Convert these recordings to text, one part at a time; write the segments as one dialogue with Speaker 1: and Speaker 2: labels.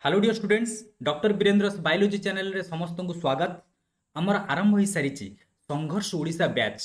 Speaker 1: Hello dear students. Doctor Virendra biology channel रे समस्त को स्वागत। आमर आरंभ हो सारी संघर्ष ओडिशा बैच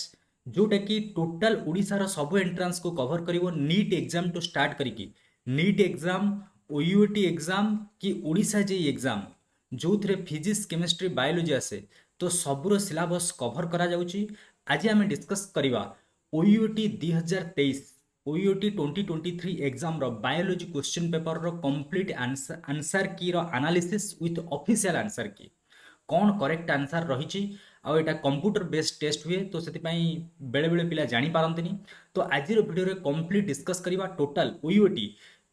Speaker 1: जोटा कि टोटाल ओडिशार सब एंट्रांस को कवर करिवो नीट एग्जाम टू स्टार्ट करिकी नीट एग्जाम ओयूटी एग्जाम कि ओडिशा जे एग्जाम जो थे फिजिक्स केमिस्ट्री बायोलॉजी आसे तो सबूर सिलेबस कवर करा जाउची। आज आम डिस्कस करवा ओयूटी 2023 ओयूटी 2023 एग्जाम रो बायोलॉजी क्वेश्चन पेपर रो कंप्लीट आंसर की रो analysis with official answer key कौन करेक्ट आंसर रही आउ एटा कंप्यूटर बेस्ड टेस्ट हुए तो से बेले बेले पिला जानी पारंतनी। तो आज वीडियो रे कंप्लीट डिस्कस करवा टोटल ओयूटी।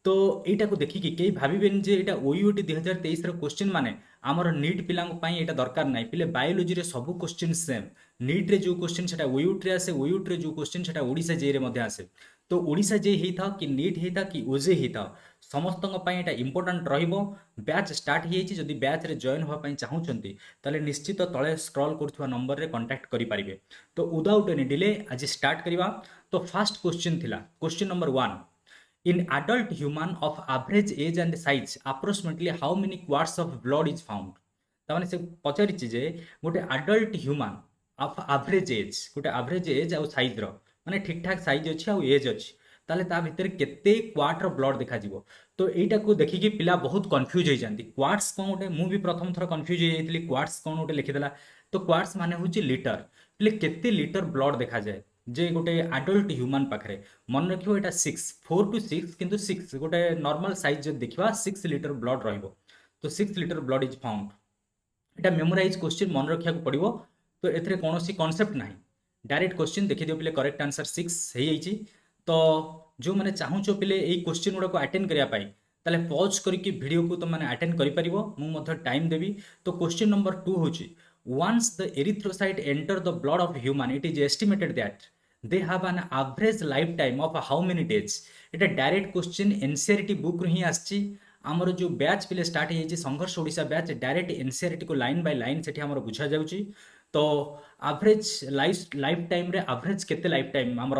Speaker 1: तो এইটা को देखिए कई भाविबेन जे एटा ओयूटी 2023 रो क्वेश्चन माने आमर नीट पिलांग पई एटा दरकार नाही पिले बायोलॉजी रे सब क्वेश्चन सेम नीट रे जो क्वेश्चन सेटा ओयूटी रे आसे ओयूटी रे जो क्वेश्चन सेटा ओडिसा जे रे मध्ये आसे। तो ओडिशा जे हेता कि नीट हेता कि ओजे हेता समस्तଙ୍କ ପାଇଁ ଏଟା ଇମ୍ପୋର୍ଟାଣ୍ଟ ରହିବ। ବ୍ୟାଚ୍ ଷ୍ଟାର୍ଟ ହେଇଯାଇଛି। ଯଦି ବ୍ୟାଚ୍ରେ ଜଏନ୍ ହେବା ପାଇଁ ଚାହୁଁଛନ୍ତି ତାହେଲେ ନିଶ୍ଚିତ ତଳେ ସ୍କ୍ରଲ୍ କରୁଥିବା ନମ୍ବରରେ କଣ୍ଟାକ୍ଟ କରିପାରିବେ। ତ ୱିଦାଉଟ୍ ଏନି ଡିଲେ ଆଜି ଷ୍ଟାର୍ଟ କରିବା। ତ ଫାର୍ଷ୍ଟ କ୍ୱେଶ୍ଚିନ୍ ଥିଲା question number 1 in adult human of average age and size approximately how many quarts of blood is found। ତାମାନେ ସେ ପଚାରିଛି ଯେ ଗୋଟେ adult human of average age ଗୋଟେ ଆଭରେଜ ଏଜ୍ ଆଉ ସାଇଜ୍ର ମାନେ ଠିକ୍ ଠାକ୍ ସାଇଜ୍ ଅଛି ଆଉ ଏଜ୍ ଅଛି ତାହେଲେ ତା ଭିତରେ କେତେ କ୍ୱାର୍ଟର ବ୍ଲଡ୍ ଦେଖାଯିବ। ତ ଏଇଟାକୁ ଦେଖିକି ପିଲା ବହୁତ କନଫ୍ୟୁଜ୍ ହେଇଯାନ୍ତି। କ୍ୱାର୍ଟସ୍ କ'ଣ ଗୋଟେ ମୁଁ ବି ପ୍ରଥମ ଥର କନଫ୍ୟୁଜ୍ ହେଇଯାଇଥିଲି କ୍ୱାର୍ଟସ୍ କ'ଣ ଗୋଟେ ଲେଖିଦେଲା। ତ କ୍ୱାର୍ଟସ୍ ମାନେ ହେଉଛି ଲିଟର ପିଲେ କେତେ ଲିଟର ବ୍ଲଡ୍ ଦେଖାଯାଏ ଯେ ଗୋଟେ ଆଡଲ୍ଟ ହ୍ୟୁମାନ ପାଖରେ ମନେ ରଖିବ ଏଇଟା 4 to 6 କିନ୍ତୁ 6 ଗୋଟେ ନର୍ମାଲ ସାଇଜ୍ ଯଦି ଦେଖିବା 6 ଲିଟର ବ୍ଲଡ୍ ରହିବ। ତ 6 ଲିଟର ବ୍ଲଡ୍ ଇଜ୍ ଫାଉଣ୍ଡ। এটা মেমোরাইজ কোশ্চিন মনে রাখা পড়ব। তো এতে কৌশি কনসেপ্ট না ডাইরেক্ট কোশ্চিন দেখিদিও পিলে করেক্ট আনসর 6 হয়ে যাই। তো যে মানে চাহুছ পিলে এই কোশ্চিন গুড়া আটেন্ড করা তাহলে পজ করি ভিডিও কু তুমি আটেন্ড করে পারিব মু টাইম দেবি। তো কোশ্চিন নম্বর 2 হচ্ছে once the erythrocyte enter the blood of human it is estimated that they have an average life time of how many days. এটা ডাইরেক্ট কোশ্চিন এনসিআরটি बुक रू ही आसी। आमर जो बैच पिले स्टार्ट हो संघर्ष ओडिशा बैच डायरेक्ट एनसीईआरटी को लाइन बाय लाइन से आमर बुझा जाउची। तो एवरेज लाइफ टाइम रे एवरेज केते लाइफ टाइम आमर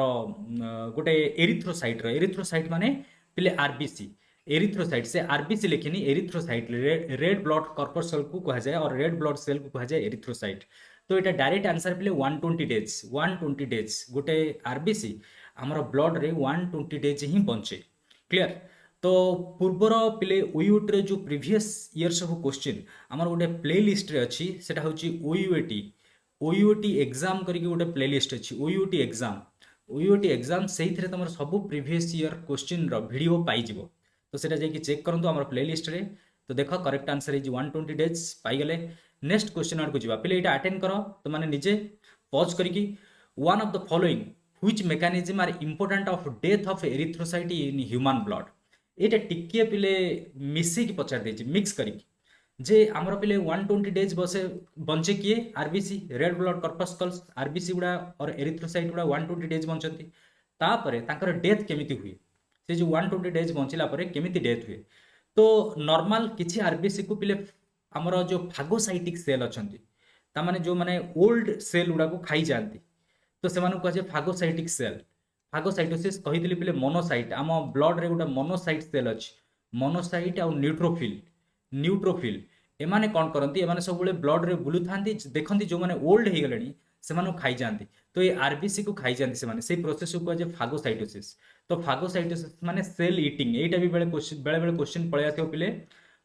Speaker 1: गोटे एरिथ्रोसाइट माने पिले आरबीसी एरिथ्रोसाइट से आरबीसी लिखिनी एरिथ्रोसाइट रेड ब्लड कर्पसल को कहा जाए और रेड ब्लड सेल को कहा जाए एरिथ्रोसाइट। तो ये डायरेक्ट आंसर पिले 120 डेज गोटे आरबीसी आमर ब्लड रे 120 डेज ही बंचे। क्लियर। तो पूर्वर पिले ओयूटी जो प्रीवियस ईयर सब क्वेश्चन आमर गोटे प्ले लिस्ट रे अच्छी सेटा होची ओयूटी एग्जाम करके गोटे प्ले लिस्ट अच्छी ओयूटी एग्जाम से तुम सब प्रीवियस ईयर क्वेश्चन रो वीडियो पाई जिवो। तो सेटा जाई चेक करंतु आमर प्ले लिस्ट रे। तो देख करेक्ट आंसर इज 120 डेज पाइगले। नेक्स्ट क्वेश्चन आड़ को जीवा पिले एटा अटेंड करो तो माने निजे पॉज करिकी one of the following which mechanism are important of death of erythrocyte in human blood. ये टिके पिले मिसेक पचार देछि मिक्स करिकी जे आमर पिले 120 डेज बसे बंचे किए आरबीसी रेड ब्लड कर्पस्कल्स आरबीसी गुड़ा और एरिथ्रोसाइट गुड़ा 120 डेज बंचती तापरे तांकर डेथ केमिति हुए से जो 120 डेज बंचिला परे केमिति डेथ हुए। तो नॉर्मल किछि आरबीसी को पिले आमर जो फागोसाइटिक सेल अछंती ता माने जो माने ओल्ड सेल गुड़ा को खाई जानती तो से माने कहे फागोसाइटिक सेल फागोसाइटोसिस कही पिले मोनोसाइट आम ब्लड रे गोटे मोनोसाइट सेल अच्छी मोनोसाइट आउ न्यूट्रोफिल एमाने कौन करती एमाने सब ब्लड रे बुलू था देखती जो मैंने ओल्ड हो गले से खाई जाती। तो ये आरबीसी को खाई जाती से प्रोसेस को कहे फागोसाइटोसिस। तो फागोसाइटोसिस माने सेल इटिंग एटा भी बेले बेले क्वेश्चन पड़े आस पिले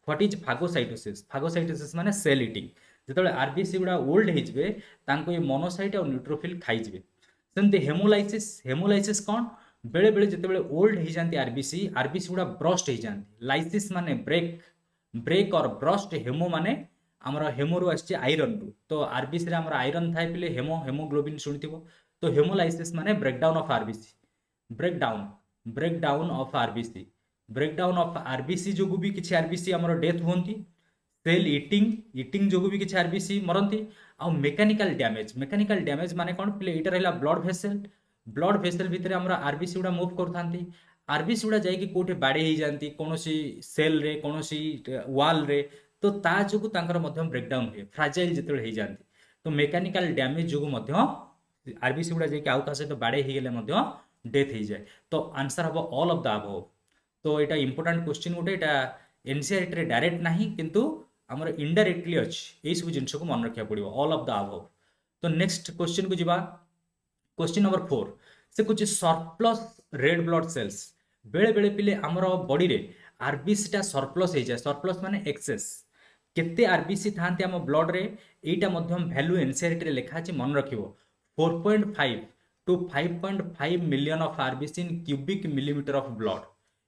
Speaker 1: व्हाट इज फागोसाइटोसिस माने सेल इटिंग जो आरबीसी गुड़ा ओल्ड हो ये मोनोसाइट और न्यूट्रोफिल खाई सेमती हेमोलाइसिस कौन बेले बेले जिते ओल्ड हो जाती आरबीसी गुड़ा ब्रस्ट हो जाती लाइसिस माने ब्रेक और ब्रस्ट हेमो माने आमर हेमो रु आसी आयरन रु। तो आरबीसी आमर आयरन थाए पिले हेमोग्लोबिन शुणिथिबो। तो हेमोलाइसिस माने breakdown of RBC breakdown of RBC जो भी किसी आरबीसी आमर डेथ होती सेल इटिंग जो भी किसी आरबीसी मरती आउ मेकानिकल डैमेज माने कौन पिले एटा रहला ब्लड भेसल भितर आमर आरबीसी गुड़ा मूव करथांती आरबीसी गुड़ा जाइए कौटे बाड़े हो जाती कौन सेल रे कौन वाल रे तो ता जो ब्रेकडाउन हुए फ्राजाइल जो हो जाती। तो मेकानिकल डैमेज जो आरबीसी गुड़ा जाइए आउ क्या सहित बाड़े हो डेथ हो जाए। तो आंसर हम ऑल ऑफ द अबव। तो यहाँ इंपोर्टेंट क्वेश्चन गोटे एनसीईआरटी रे डायरेक्ट नाही किंतु हमर इनडायरेक्टली अछि एई सब जिंस को मन रखिया पड़िबो ऑल ऑफ द अबव। तो नेक्स्ट क्वेश्चन को जिबा क्वेश्चन नंबर 4 से कुछ सरप्लस रेड ब्लड सेल्स बेले बेले पिले हमर बॉडी रे आरबीसी टा सरप्लस हो जाए सरप्लस माने एक्सेस केते आरबीसी थांते हम ब्लड रे एटा मध्यम वैल्यू एनसीईआरटी रे लिखा अछि मन रखिबो 4.5 to 5.5 million of RBC in cubic millimeter of blood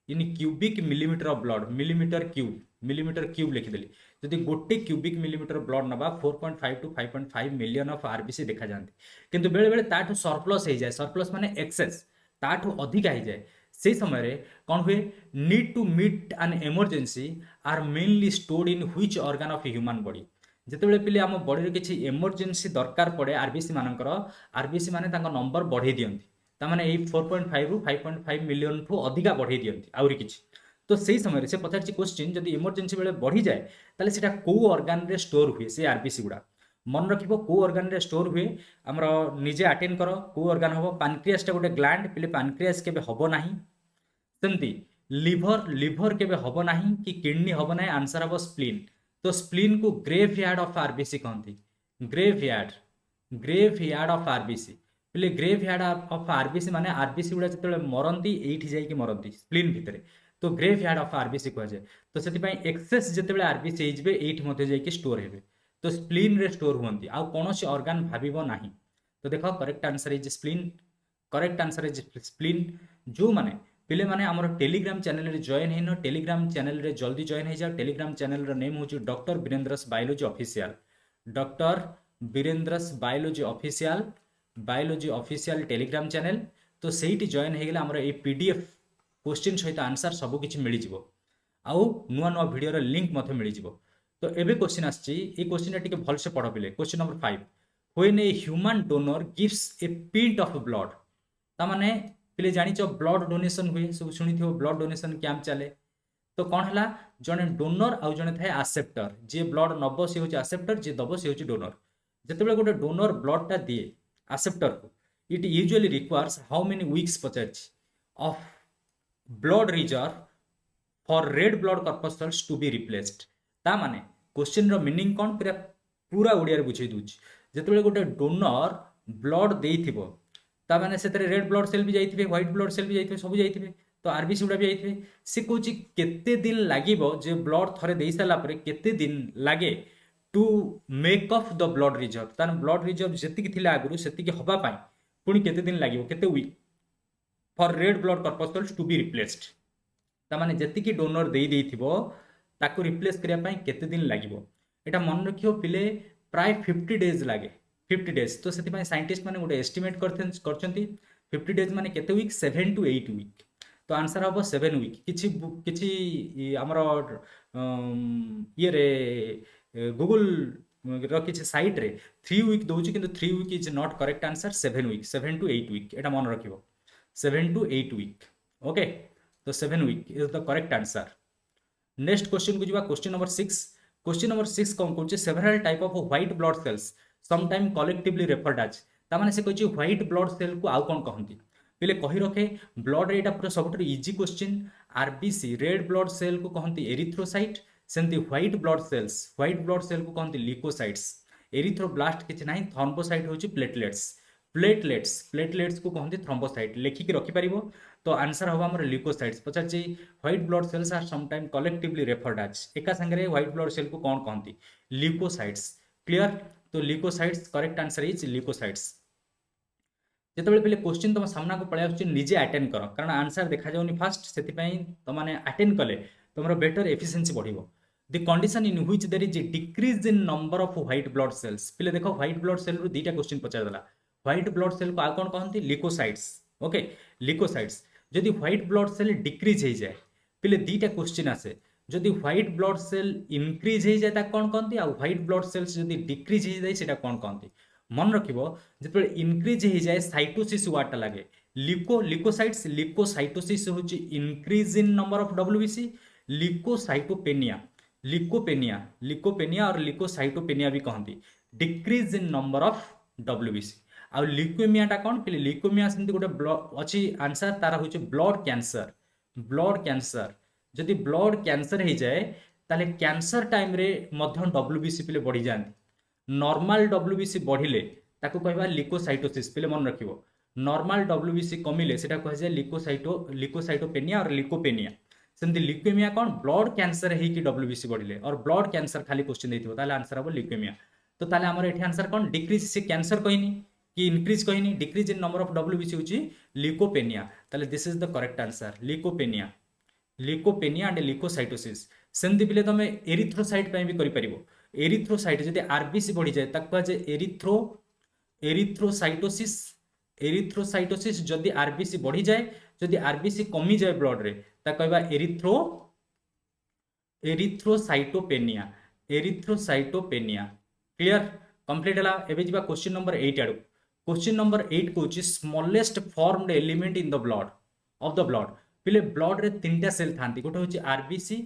Speaker 1: in cubic millimeter of blood millimeter cube लिखिदेली जदि गोटे क्यूबिक मिलीमीटर ब्लड नबा 4.5 to 5.5 मिलियन ऑफ आरबीसी देखा जाती किंतु बेले बेले ताठू सरप्लस हो जाए सरप्लस माने एक्सेस ताठू अधिका हो जाए से समय रे कौन हुए need to meet an emergency are mainly stored in which organ of human body जितेबाला पिले आम बॉडी रे किछि इमरजेंसी दरकार पड़े आरबीसी मानकर आरबीसी माने तांको नंबर बढ़ाई दियंती तामाने एई 4.5 रु 5.5 मिलियन ठू अधिका बढ़ाई दियंती आउरी किछि तो सही समय से पचार क्वेश्चन जब इमरजेंसी बेले बढ़ी जाए ताले सेटा को ऑर्गन रे स्टोर हुए से आरबीसी गुड़ा मन रखिबो को ऑर्गन रे स्टोर हुए हमर निजे अटेंड करो को ऑर्गन हबो पैनक्रियास टा गोटे ग्लैंड पिले पैनक्रियास केबे हबो नाही सेमती लिभर केबे हबो नाही कि किडनी हबो नाही आंसर हबो स्प्लीन तो स्प्लीन को ग्रेवयार्ड ऑफ आरबीसी कहती ग्रेवयार्ड ऑफ आरबीसी पिले ग्रेवयार्ड ऑफ आरबीसी माने आरबीसी गुड़ा जतले मरंती एठी जाई कि मरंती स्प्लीन भितरे तो ग्रेवयार्ड ऑफ आरबीसी कह जाए तो से एक्सेस जितेबाला आरबीसी होइजबे एठी मध्ये जाई कि स्टोर हेबे तो स्प्लीन रे स्टोर हुंती आ कोनोसी ऑर्गन भाबिबो नाही तो देखो correct answer is spleen correct answer is spleen जो माने पिले माने हमर टेलीग्राम चैनल रे जॉइन हेनो टेलीग्राम चैनल रे जल्दी जॉइन हे जाओ टेलीग्राम चैनल रो नेम होची doctor Virendra's biology official doctor Virendra's biology official telegram channel तो सेठी जॉइन हे गेला हमर ए पीडीएफ क्वेश्चन सहित आंसर सब किछि मिली जिवो आउ नुआ नुआ वीडियो रो लिंक मथे मिली जिवो तो एबे क्वेश्चन आछि ए क्वेश्चन टिके भल से पढ पिले question number 5 when a human donor gives a pint of blood ता माने पिले जानि छ ब्लड डोनेशन हुए सब सुनि थियो ब्लड डोनेशन कैंप चले तो कोन हला जने डोनर आउ जने थाए एक्सेप्टर जे ब्लड नबो से होची एक्सेप्टर जे दबो से होची डोनर जतेबेले गोटे डोनर ब्लड टा दिए एक्सेप्टर को it usually requires how many weeks पचारछि of blood reserve for red blood corpuscles to be replaced ता माने क्वेश्चन रो मीनिंग कोन पूरा ओडिया रे बुझै दुछ जतेबेले गोटे डोनर ब्लड देइथिबो ता माने सेतरे रेड ब्लड सेल भी जाइथिबे व्हाइट ब्लड सेल भी जाइथिबे सब जाइथिबे तो आरबीसी गुडा भी जाइथिबे से कोची केते दिन लागिबो जे ब्लड थरे देइ साला परे केते दिन लागे to make of the blood reserve तान ब्लड रिजर्व जेति कि थिला आगुरु सेति कि हबा पई पुनी केते दिन लागिबो केते week for red blood corpuscles to be replaced ता माने जेति कि डोनर देइ देइथिबो ताको रिप्लेस करिया पई केते दिन लागिबो एटा मन रखियो पिले प्राय 50 डेज लागे 50 डेज तो से साइंटिस्ट माने गोटे एस्टिमेट करछंती 50 डेज माने केते वीक 7 to 8 वीक तो आंसर हम 7 वीक किछि हमर ये रे गूगल रो किछि साइट रे 3 वीक दोछि किंतु 3 week is not correct answer 7 week 7 to 8 week एटा मन रखिबो 7 to 8 वीक ओके तो 7 week is the correct answer next question को जिबा क्वेश्चन नंबर 6 कोन कहूचे several type of white blood cells sometime collectively referred as तामाने से कहछि व्हाइट ब्लड सेल को आउ कोन कहंती पिले कहि रखे ब्लड एटा पूरा सबटु easy question RBC red blood cell को कहंती एरिथ्रोसाइट सेंती व्हाइट ब्लड सेल को कहंती ल्यूकोसाइट्स एरिथ्रोब्लास्ट किछि नाही थ्रोम्बोसाइट होछि प्लेटलेट्स को कहंती थ्रोम्बोसाइट लेखि के रखि परिबो तो आंसर होबा हमर ल्यूकोसाइट्स पचाछि white blood cells are sometime collectively referred as एका संगे व्हाइट ब्लड सेल को कोन कहंती ल्यूकोसाइट्स क्लियर तो leucocytes correct answer is leucocytes जेतेबेले पहिले क्वेश्चन तुम सामना को पळे आछी निजे अटेंड करो कारण आंसर देखा जाउनी फास्ट सेति पई त माने अटेंड कले तुमरो बेटर एफिशिएंसी बढ़िबो the condition in which there is a decrease in number of white blood cells पिले देखो व्हाइट ब्लड सेल रु दीटा क्वेश्चन पचार दला व्हाइट ब्लड सेल को आ कोन कहंती ल्यूकोसाइट्स ओके ल्यूकोसाइट्स जदि व्हाइट ब्लड सेल डिक्रीज हो जाए पिले दीटा क्वेश्चन आसे जदि व्हाइट ब्लड सेल इनक्रीज हो जाए ता कोन कहंती आ व्हाइट ब्लड सेल्स जदि डिक्रीज हो जाए सेटा कोन कहंती मन रखिबो जेते इनक्रीज हो जाए साइटोसिस वाटा लागे ल्यूकोसाइटोसिस होची increase in number of WBC leukopenia और लिकोसाइटोपेनिया भी कहंती decrease in number of WBC आ ल्यूकेमिया टा कोन पिले ल्यूकेमिया सेंती गोटे अच्छी आंसर तारा होची ब्लड कैंसर जदि ब्लड कैंसर हो जाए ताले कैंसर टाइम रे मध्य डब्ल्यूबीसी पिले बढ़ी जाती। नॉर्मल डब्ल्यूबीसी बढ़िले ताको कहबा लिकोसाइटोसिस पिले मन रखिबो। नॉर्मल डब्ल्यूबीसी कमिले सेटा कह जाए लिकोसाइटोपेनिया और लिकोपेनिया। सेमती लिक्वेमिया कौन ब्लड कैंसर है कि डब्ल्यूबीसी बढ़िले और ब्लड कैंसर खाली क्वेश्चन देथिबो ताले आंसर हबो लिक्वेमिया। तो ताले हमर एठी आंसर कौन डिक्रीज से कैंसर कहनी कि इंक्रीज कहनी decrease in number of WBC होची लिकोपेनिया। ताले this is the correct answer leukopenia. Leukopenia and leukocytosis. सेमती पिले तमे एरिथ्रोसाइट पे भी करि परिबो। एरिथ्रोसाइट जदि आरबीसी बढ़ी जाए ताको जे एरिथ्रोसाइटोसिस। एरिथ्रोसाइटोसिस जदि आरबीसी बढ़ी जाए जदि आरबीसी कमी जाए ब्लड रे ता कहबा एरिथ्रोसाइटोपेनिया। एरिथ्रोसाइटोपेनिया क्लियर कंप्लीट हला। एबे जिबा क्वेश्चन नंबर 8 आडू। क्वेश्चन नंबर 8 कहूची smallest formed element in the blood of the blood. पिले ब्लड रे तीनटा सेल थांती गोटे होची आरबीसी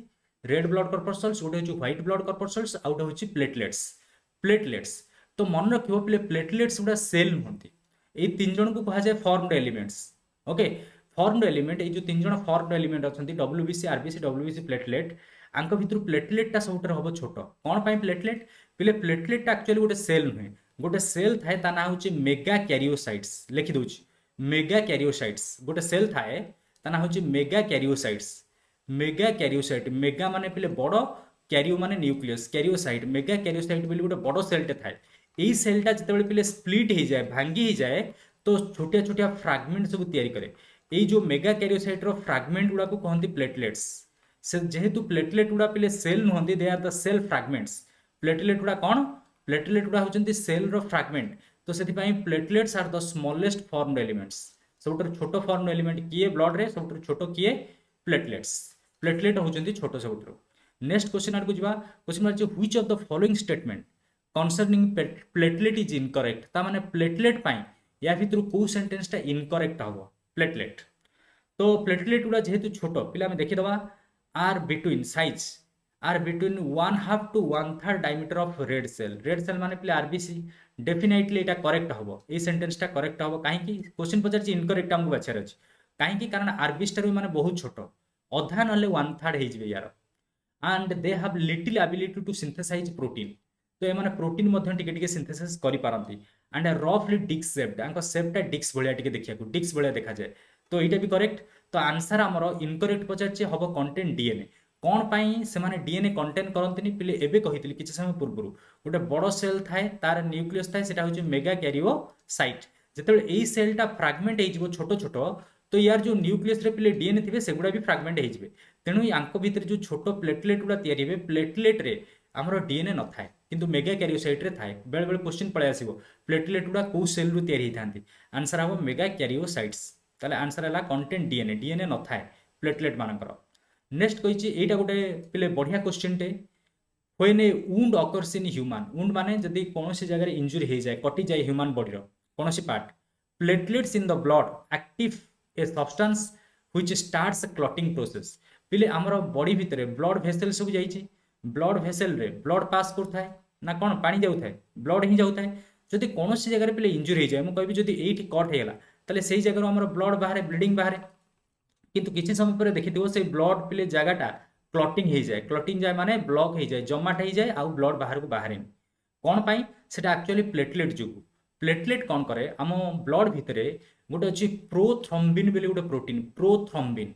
Speaker 1: रेड ब्लड कर्पस्कल्स गोटे होची व्हाइट ब्लड कर्पस्कल्स आउट होची प्लेटलेट्स। प्लेटलेट्स तो मन रखिबो पिले प्लेटलेट्स गुडा सेल नहंती ए तीन जन को कहा जाए formed elements. Okay formed element ए जो तीन जन फॉर्मड एलिमेंट अछंती डब्ल्यूबीसी आरबीसी डब्ल्यूबीसी प्लेटलेट आंक भितर प्लेटलेट सबुठ हम छोट कौन पाई प्लेटलेट पिले प्लेटलेट एक्चुअली गोटे सेल नुहे गोटे सेल थाए ता ना होची मेगा कैरियोसाइट्स लिखि दउची मेगा कैरियोसाइट्स गोटे सेल थाए ता ना होची mega karyocytes. Mega karyocyte mega माने पिले बड़ कैरियो माने न्यूक्लियस कैरियोसाइट मेगा कैरियोसाइट बोली गोटे बड़ सेलटे थाए। एई सेलटा जतबेले पिले स्प्लिट हो जाए भांगी हो जाए तो छोटिया छोटिया फ्रैगमेंट सब तैयारी करे। एई जो मेगा कैरियोसाइट रो फ्रैगमेंट गुडा को कहंती प्लेटलेट्स। से जेहेतु प्लेटलेट गुडा पिले सेल नुहंती they are the cell fragments. Platelet गुडा कौन प्लेटलेट गुडा होचंती सेल रो फ्रैगमेंट। तो सेति पई platelets are the smallest formed elements. सबुठ छोटो फॉर्मड एलिमेंट किए ब्लड रे सबुठ छोटो किए प्लेटलेट्स। प्लेटलेट होचंती छोटो सबुठ। नेक्स्ट क्वेश्चन आड को जिबा। क्वेश्चन मारचे which of the following statement concerning platelet is incorrect. ता माने प्लेटलेट पाई या भितर को सेंटेंस टा इनकरेक्ट हबो प्लेटलेट। तो प्लेटलेट गुडा जेहेतु छोटो पिला में देखि दबा are between size are between 1/2 to 1/3 diameter of red cell. Red cell माने पिले आरबीसी डेफिनेटली एटा करेक्ट हबो ए सेंटेंस टा करेक्ट हबो काहे कि क्वेश्चन पचारछि इनकरेक्ट हमको बाछार अछि काहे कि कारण आरबीसी टा माने बहुत छोटो अधा नले 1/3 हे जिवे यार and they have little ability to synthesize protein. तो एमाने प्रोटीन मध्य टिके टिके सिंथेसाइज करि पारंती एंड रफली डिस्क शेप्ड आंको शेपटा डिस्क भलिया टिके देखिया को डिस्क भलिया देखा जाए। तो एटा भी करेक्ट। तो आंसर हमरो इनकरेक्ट पचारछि हबो कंटेंट डीएनए। कौन पाई से माने डीएनए कंटेन करंतनी पिले एबे कहितली किछ समय पूर्व गोटे बड़ सेल थाए तार न्यूक्लियस थाए सेटा होछि मेगा कैरियोसाइट। जेतेबेले एई सेलटा फ्रैगमेंट हे जिवो छोटो छोटो तो यार जो न्यूक्लियस रे पिले डीएनए थिबे सेगुडा भी फ्रैगमेंट हे जिवे। तेणु यांको भीतर जो छोटो प्लेटलेट गुडा तयारी हेबे प्लेटलेट रे हमरो डीएनए न थाए किंतु मेगा कैरियोसाइट रे थाए। बेले बेले क्वेश्चन पळे आसीबो प्लेटलेट गुडा को सेल रु तयारी हेथांती आंसर हबो मेगा कैरियोसाइट्स। ताले आंसर हला कंटेंट डीएनए डीएनए न थाए प्लेटलेट मानकर। नेक्स्ट कहिछि एटा गोटे पिले बढ़िया क्वेश्चन टे when A wound occurs in human. Wound माने जदि कोनोसी जगह रे इंजुरी हे जाए कटि जाए ह्यूमन बॉडी रो कोनोसी part platelets in the blood active a substance which starts clotting process. पिले हमर बॉडी भितरे ब्लड भेसल सब जाईछि ब्लड भेसल रे ब्लड पास करथाय ना कोन पानी जाउथाय ब्लड ही जाउथाय। जदि कोनोसी जगह रे पिले इंजुरी हे जाए मु कहबि जदि एठी कट हेला ताले सेही जगह रो हमर ब्लड बाहरे ब्लीडिंग बाहरे किंतु किछि समय पर देखिथिबो से ब्लड पिले जगहटा क्लॉटिंग हो जाए। क्लॉटिंग जाए माने ब्लॉक हो जाए जमाट हो जाए आउ ब्लड बाहर को बाहर कौन पाई सेटा एक्चुअली प्लेटलेट जो प्लेटलेट कौन करे आम ब्लड भितरे गोटे अच्छी प्रोथ्रम्बिन बोली गोटे प्रोटीन प्रोथ्रम्बिन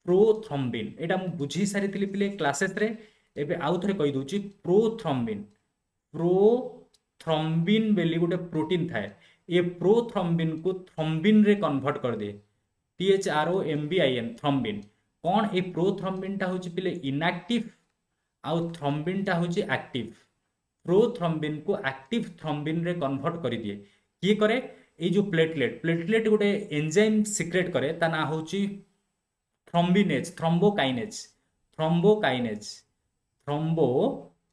Speaker 1: प्रोथ्रम्बिन एटा मु बुझी सारी पिले क्लासेस रे एबे आउ थरे कहि दोची प्रोथ्रम्बिन प्रोथ्रम्बिन बोली गोटे प्रोटीन थाए ये प्रोथ्रम्बिन को थ्रम्बिन रे कन्वर्ट कर दे THROMBIN थ्रम्बिन। कौन ए प्रोथ्रम्बिन टा होची पिले इनएक्टिव आउ थ्रम्बिन टा होची एक्टिव। प्रोथ्रम्बिन को एक्टिव थ्रम्बिन रे कन्वर्ट कर दिए किए करे ए जो प्लेटलेट प्लेटलेट गोटे एंजाइम सिक्रेट करे ता ना होची थ्रम्बिनेज थ्रोम्बोकाइनेज थ्रोम्बोकाइनेज थ्रोम्बो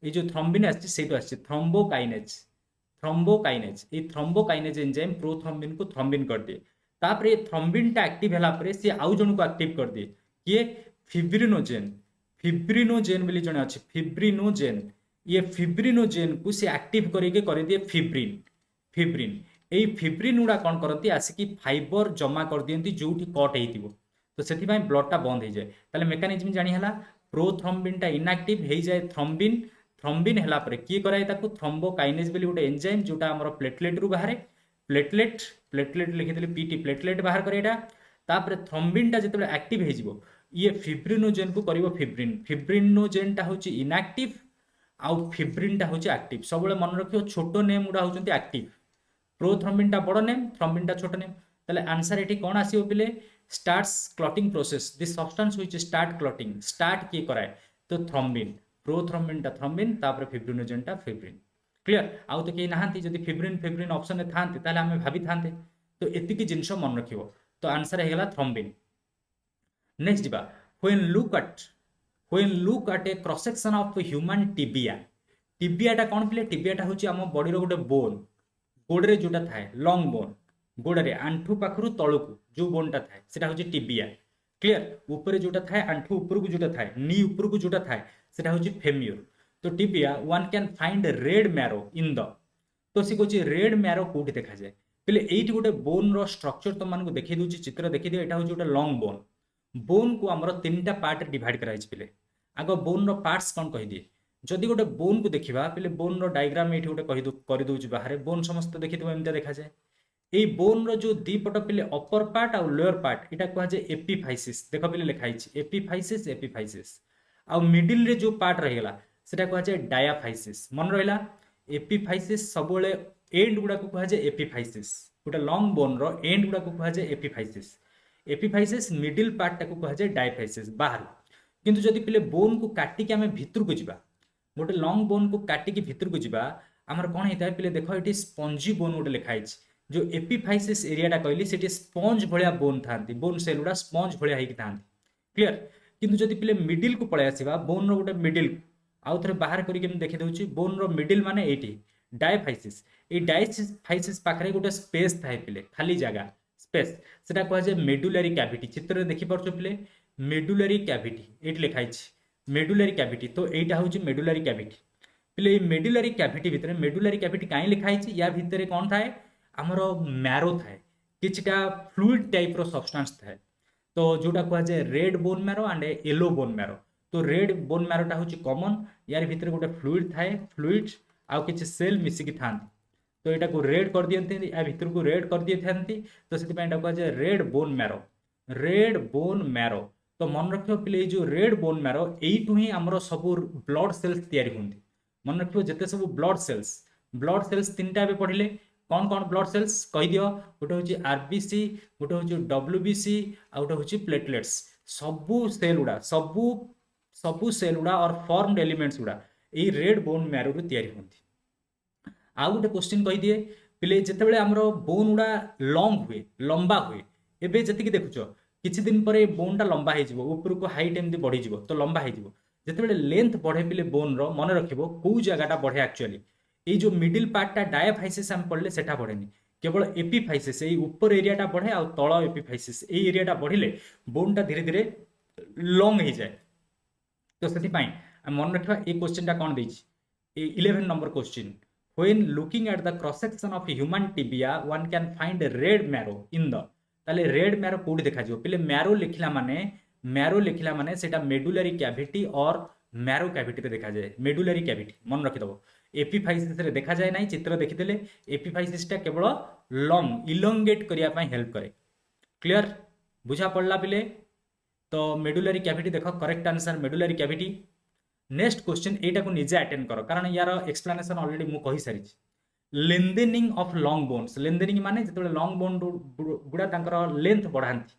Speaker 1: ए जो थ्रम्बिन आछि सेटो आछि थ्रोम्बोकाइनेज थ्रोम्बोकाइनेज ए थ्रोम्बोकाइनेज एंजाइम प्रोथ्रम्बिन को थ्रम्बिन कर दिए। तापरे थ्रम्बिन टा एक्टिव हैला परे से आउ जन को एक्टिव कर दिए किए फिब्रिनोजेन। फिब्रिनोजेन बोली जने अछि फिब्रिनोजेन ये फिब्रिनोजेन को से एक्टिव करके कर दिए फिब्रिन। फिब्रिन ए फिब्रिन उडा कोन करती आसिकी फाइबर जमा कर दियंती जोठी कट हेतिबो तो से ब्लडटा बंद हो जाए ताले मेकानिज्म जानी है प्रोथ्रम्बिनटा इनएक्टिव हो जाए थ्रम्बिन थ्रम्बिन है किए कराए थ्रम्बोकाइनेज बोली गोटे एंजाइम जोटा आम प्लेटलेट रु बाहर प्लेटलेट प्लेटलेट लिखी पीटी प्लेटलेट बाहर करेगा तापर थ्रम्बिनटा जो एक्टिव हो ये फिब्रिनोजेन को करिवो फिब्रिन फिब्रिनोजेनटा हूँ इनएक्टिव आउ फिब्रिनटा हूँ एक्टिव सब मन रखियो छोट नेम गुड़ा होचंती एक्टिव प्रोथ्रम्बिनटा बड़ नेम थ्रम्बिनटा छोट नेम ताले आंसर एठी कोन आसीबो पिले starts clotting process this substance which start clotting start किए कराए तो थ्रम्बिन प्रोथ्रम्बिनटा थ्रम्बिन तापर फिब्रिनोजेनटा फिब्रिन क्लियर आउ तो कहीं नहांती जदि फिब्रिन फिब्रिन ऑप्शन में थांते ताले हमें भाबी थांते तो एतिकी जिंस मन रखियो तो आंसर हेगला थ्रम्बिन नेक्स्ट दिबा when look at a cross section of human tibia टिबियाटा कौन पिले टिबियाटा हूँ आम बॉडी रो गोटे बोन गोड़े जोटा थाए लंग बोन गोड़े आंठू पाखु तलू जो बोनटा थाए सेटा हूँ टिबिया क्लियर ऊपर जोटा थाए आंठू ऊपर को जोटा थाए नी ऊपर को जोटा थाए सेटा हूँ फेम्यूर तो tibia one can find red marrow in the तो सी कौन रेड मैरो कौटी देखा जाए पहले एटी गोटे बोन रो स्ट्रक्चर तुम मानक देखी दूसरी चित्र देखी दिए यहाँ हूँ गोटे लंग बोन बोन को आमर 3टा पार्ट डिवाइड कराई पिले आग बोन रो पार्ट्स कौन कहीदिए जदि गोटे बोन को देखा पे बोन रो डायग्राम ये गोटे करदे बाहर बोन समस्त देखी एमती देखा जाए ये बोन रो जो दीपट पे अपर पार्ट आउ लोअर पार्ट यहाँ कहुए एपिफाइसिस देख पे लिखाई एपिफाइसिस एपिफाइसिस आउ मिडिल रे जो पार्ट रहीगला सेटा कहुए डायाफाइसिस मन रहा एपिफाइसिस सब एंड गुड़ा कहुए एपिफाइसिस गोटे लंग बोन रो एंड गुड़ा कहुए एपिफाइसिस एपिफाइसिस मिडिल पार्ट टाक कहुए डायफाइसिस बाहर किंतु जदि पे बोन को काटिकी आम भितर को जावा गोटे लंग बोन को काटिकी भितर को जावा आमर कौन होता है पे देख ये स्पंजी बोन गोटे लिखाई जो एपिफाइसिस एरियाटा कहली से स्पंज भाया बोन था बोन सेल गुड़ा स्पंज भाया था क्लीयर किंतु जदि पे मिडिल को पलि आसवा बोन रो गोटे मिडिल आउ थे बाहर करके देखी दूसरी बोन रो मिडिल माने ये डायफाइसिस ये डायफाइसिस पाखे गोटे स्पेस थाए पे खाली जगह स्पेस सेटा कहुए मेडुलारी कैविटी चित्र देखी पार्छ पे मेडुलारी कैविटी ये लिखाई मेडुलारी कैविटी तो यहाँ हूँ मेडुलारी कैविटी पे मेडुलारी कैविटी भितर मेडुलारी कैविटी कहीं लिखाई या भितर कौन थाए आमर मैरो थाए किछटा फ्लूइड टाइप रो सब्सटेंस थाए तो जोटा कहुए red bone marrow and yellow bone marrow तो रेड बोन मैरोटा हूँ कॉमन यार भितर गोटे फ्लूइड थाए फ्लूइड आउ किछि सेल मिसिकी थांती तो यहाँ को रेड कर दिए या भितर को रेड कर दिए था तो से कहुए रेड बोन मैरो तो मन रख पे जो रेड बोन मैरो यू ही आमर सब ब्लड सेल्स तैयारी होती मन रख जिते सब ब्लड सेल्स 3टा भी पढ़ले कौन कौन ब्लड सेल्स कहीदि गोटे हूँ आरबीसी गोटे हूँ डब्ल्यूबीसी आ गोटे हूँ प्लेटलेट्स सबू सेल गुड़ा सबू सेल गुड़ा और फॉर्मड एलिमेंट्स गुड़ा ये रेड बोन मैरो रू तैयारी होती आउ गोटे क्वेश्चन कहीदिए पे जिते आमर बोन गुड़ा लंग हुए लंबा हुए एवं जी देखुच किछि दिन पर बोनटा लंबा हो ऊपर को हाइट एमती बढ़ी तो लंबा हो जिते लेंथ बढ़े पे बोन रो मन रखिबो कौ जगहटा बढ़े एक्चुअली ये जो मिडिल पार्टा डायफाइसिस आम पढ़ले सेटा बढ़ेनि केवल एपिफाइसिस ये ऊपर एरियाटा बढ़े आ तल एपिफाइसिस ये एरियाटा बढ़िले बोनटा धीरे धीरे लंग हो जाए तो से मन रखा ये क्वेश्चनटा कौन देछि 11 number question when looking at the cross section of human tibia one can find red marrow in the ताले रेड मैरो कौटी देखा पे मैरो लिखला माने सेटा मेडुलारी कैविटी और मैरो कैविटी देखा जाए मेडुलारी कैविटी मन रखिदब एपिफाइसिस रे देखा जाए ना चित्र देखीदे एपिफाइसिसटा केवल लंग इलोंगेट करने हेल्प करे क्लियर बुझा पड़ला पिले तो मेडुलारी कैविटी देख correct answer medullary cavity next question एटा को निजे अटेंड करो कारण यार एक्सप्लेनेशन ऑलरेडी मु कहि सारी lengthening of long bones lengthening माने जेतेबेले लॉन्ग बोन गुडा तांकर लेंथ बढ़ांती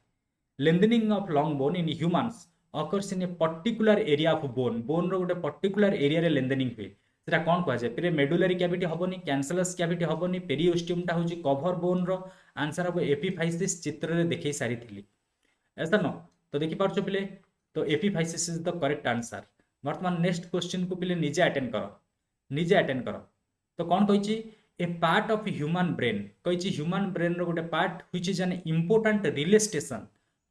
Speaker 1: lengthening of long bone in humans occurs in a particular area of bone रो गोटे पर्टिकुलर एरिया रे लेंथेनिंग हुए सेटा कौन कह जाए पे मेडुलारी कैविटी हबनी कैंसलस कैविटी हबनी पेरिओस्टियमटा होची कवर बोन रो आंसर हम एपिफाइसिस चित्र रे देखै सारी थिली ऐसा न तो देखि पारछो पिले तो epiphysis is the correct answer वर्तमान नेक्स्ट क्वेश्चन को पिले निजे अटेंड करो तो कौन कहिची a part of human brain कहिची ह्यूमन ब्रेन रो गोटे part which is an important relay station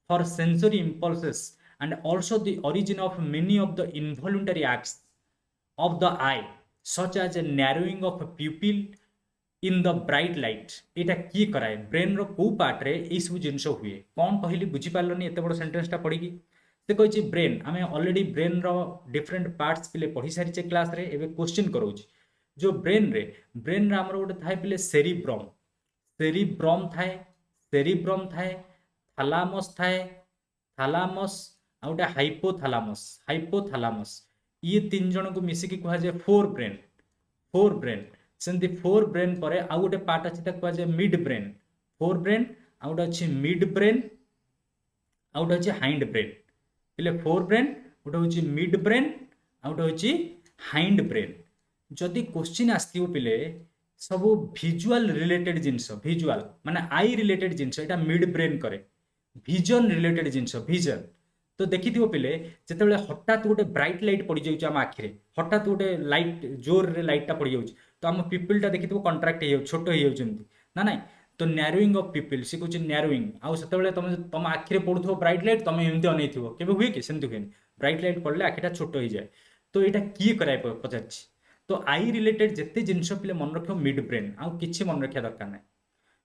Speaker 1: for sensory impulses and also the origin of many of the involuntary acts of the eye such as a narrowing of pupil in the bright light एटा किए कराए brain रो को part रे ए सब जिंस हुए कौन कहली बुझी पारलनी एते बड़ सेंटेंस टा पढ़ी से कहिछि ब्रेन आमे ऑलरेडी ब्रेन रो डिफरेंट पार्ट्स पिले पढ़ी सारिचे क्लास रे एबे क्वेश्चन करोछि जो ब्रेन रे हमर गोटे थाए पिले सेरिब्रम थाए थालामस थाए थालामस आ गोटे हाइपोथालामस ये तीन जन को मिसिकी कहा जाए फोर ब्रेन सेमती फोर ब्रेन पर आउ गोटे पार्ट अच्छी कहा जाए मिड ब्रेन फोर ब्रेन आउ गोटे अच्छी मिड ब्रेन आउ गोटे अच्छी हाइंड ब्रेन पिले फोर ब्रेन गोटे हूँ मिड ब्रेन आउ गोटे हूँ हाइंड ब्रेन जदि क्वेश्चन आसथिबो पिले सब विजुअल रिलेटेड जिनस विजुअल माने I related genus Etah mid brain करे विजन रिलेटेड जिनस विजन तो देखि पिले जिते हठात गोटे ब्राइट लाइट पड़ जाऊँ आम आखिरे हठात गोटे लाइट जोर रे लाइटा पड़ जाऊँ तो आम पिपिलटा देखि कंट्राक्ट हो छोट हो ना ना तो न्यारोइंग ऑफ पिपिल सी कहूँ न्यारोइंग आउ से तुम आखिरे पड़ुथो ब्राइट लाइट तुम एमती अन केवे हुए कि सेमती हुए ब्राइट लाइट पड़े आखिटा छोट हो जाए तो यहाँ किए कराए पचार तो आई रिलेटेड जिते जिनस पिले मन रख मिड ब्रेन आउ कि मन रखा दरकार ना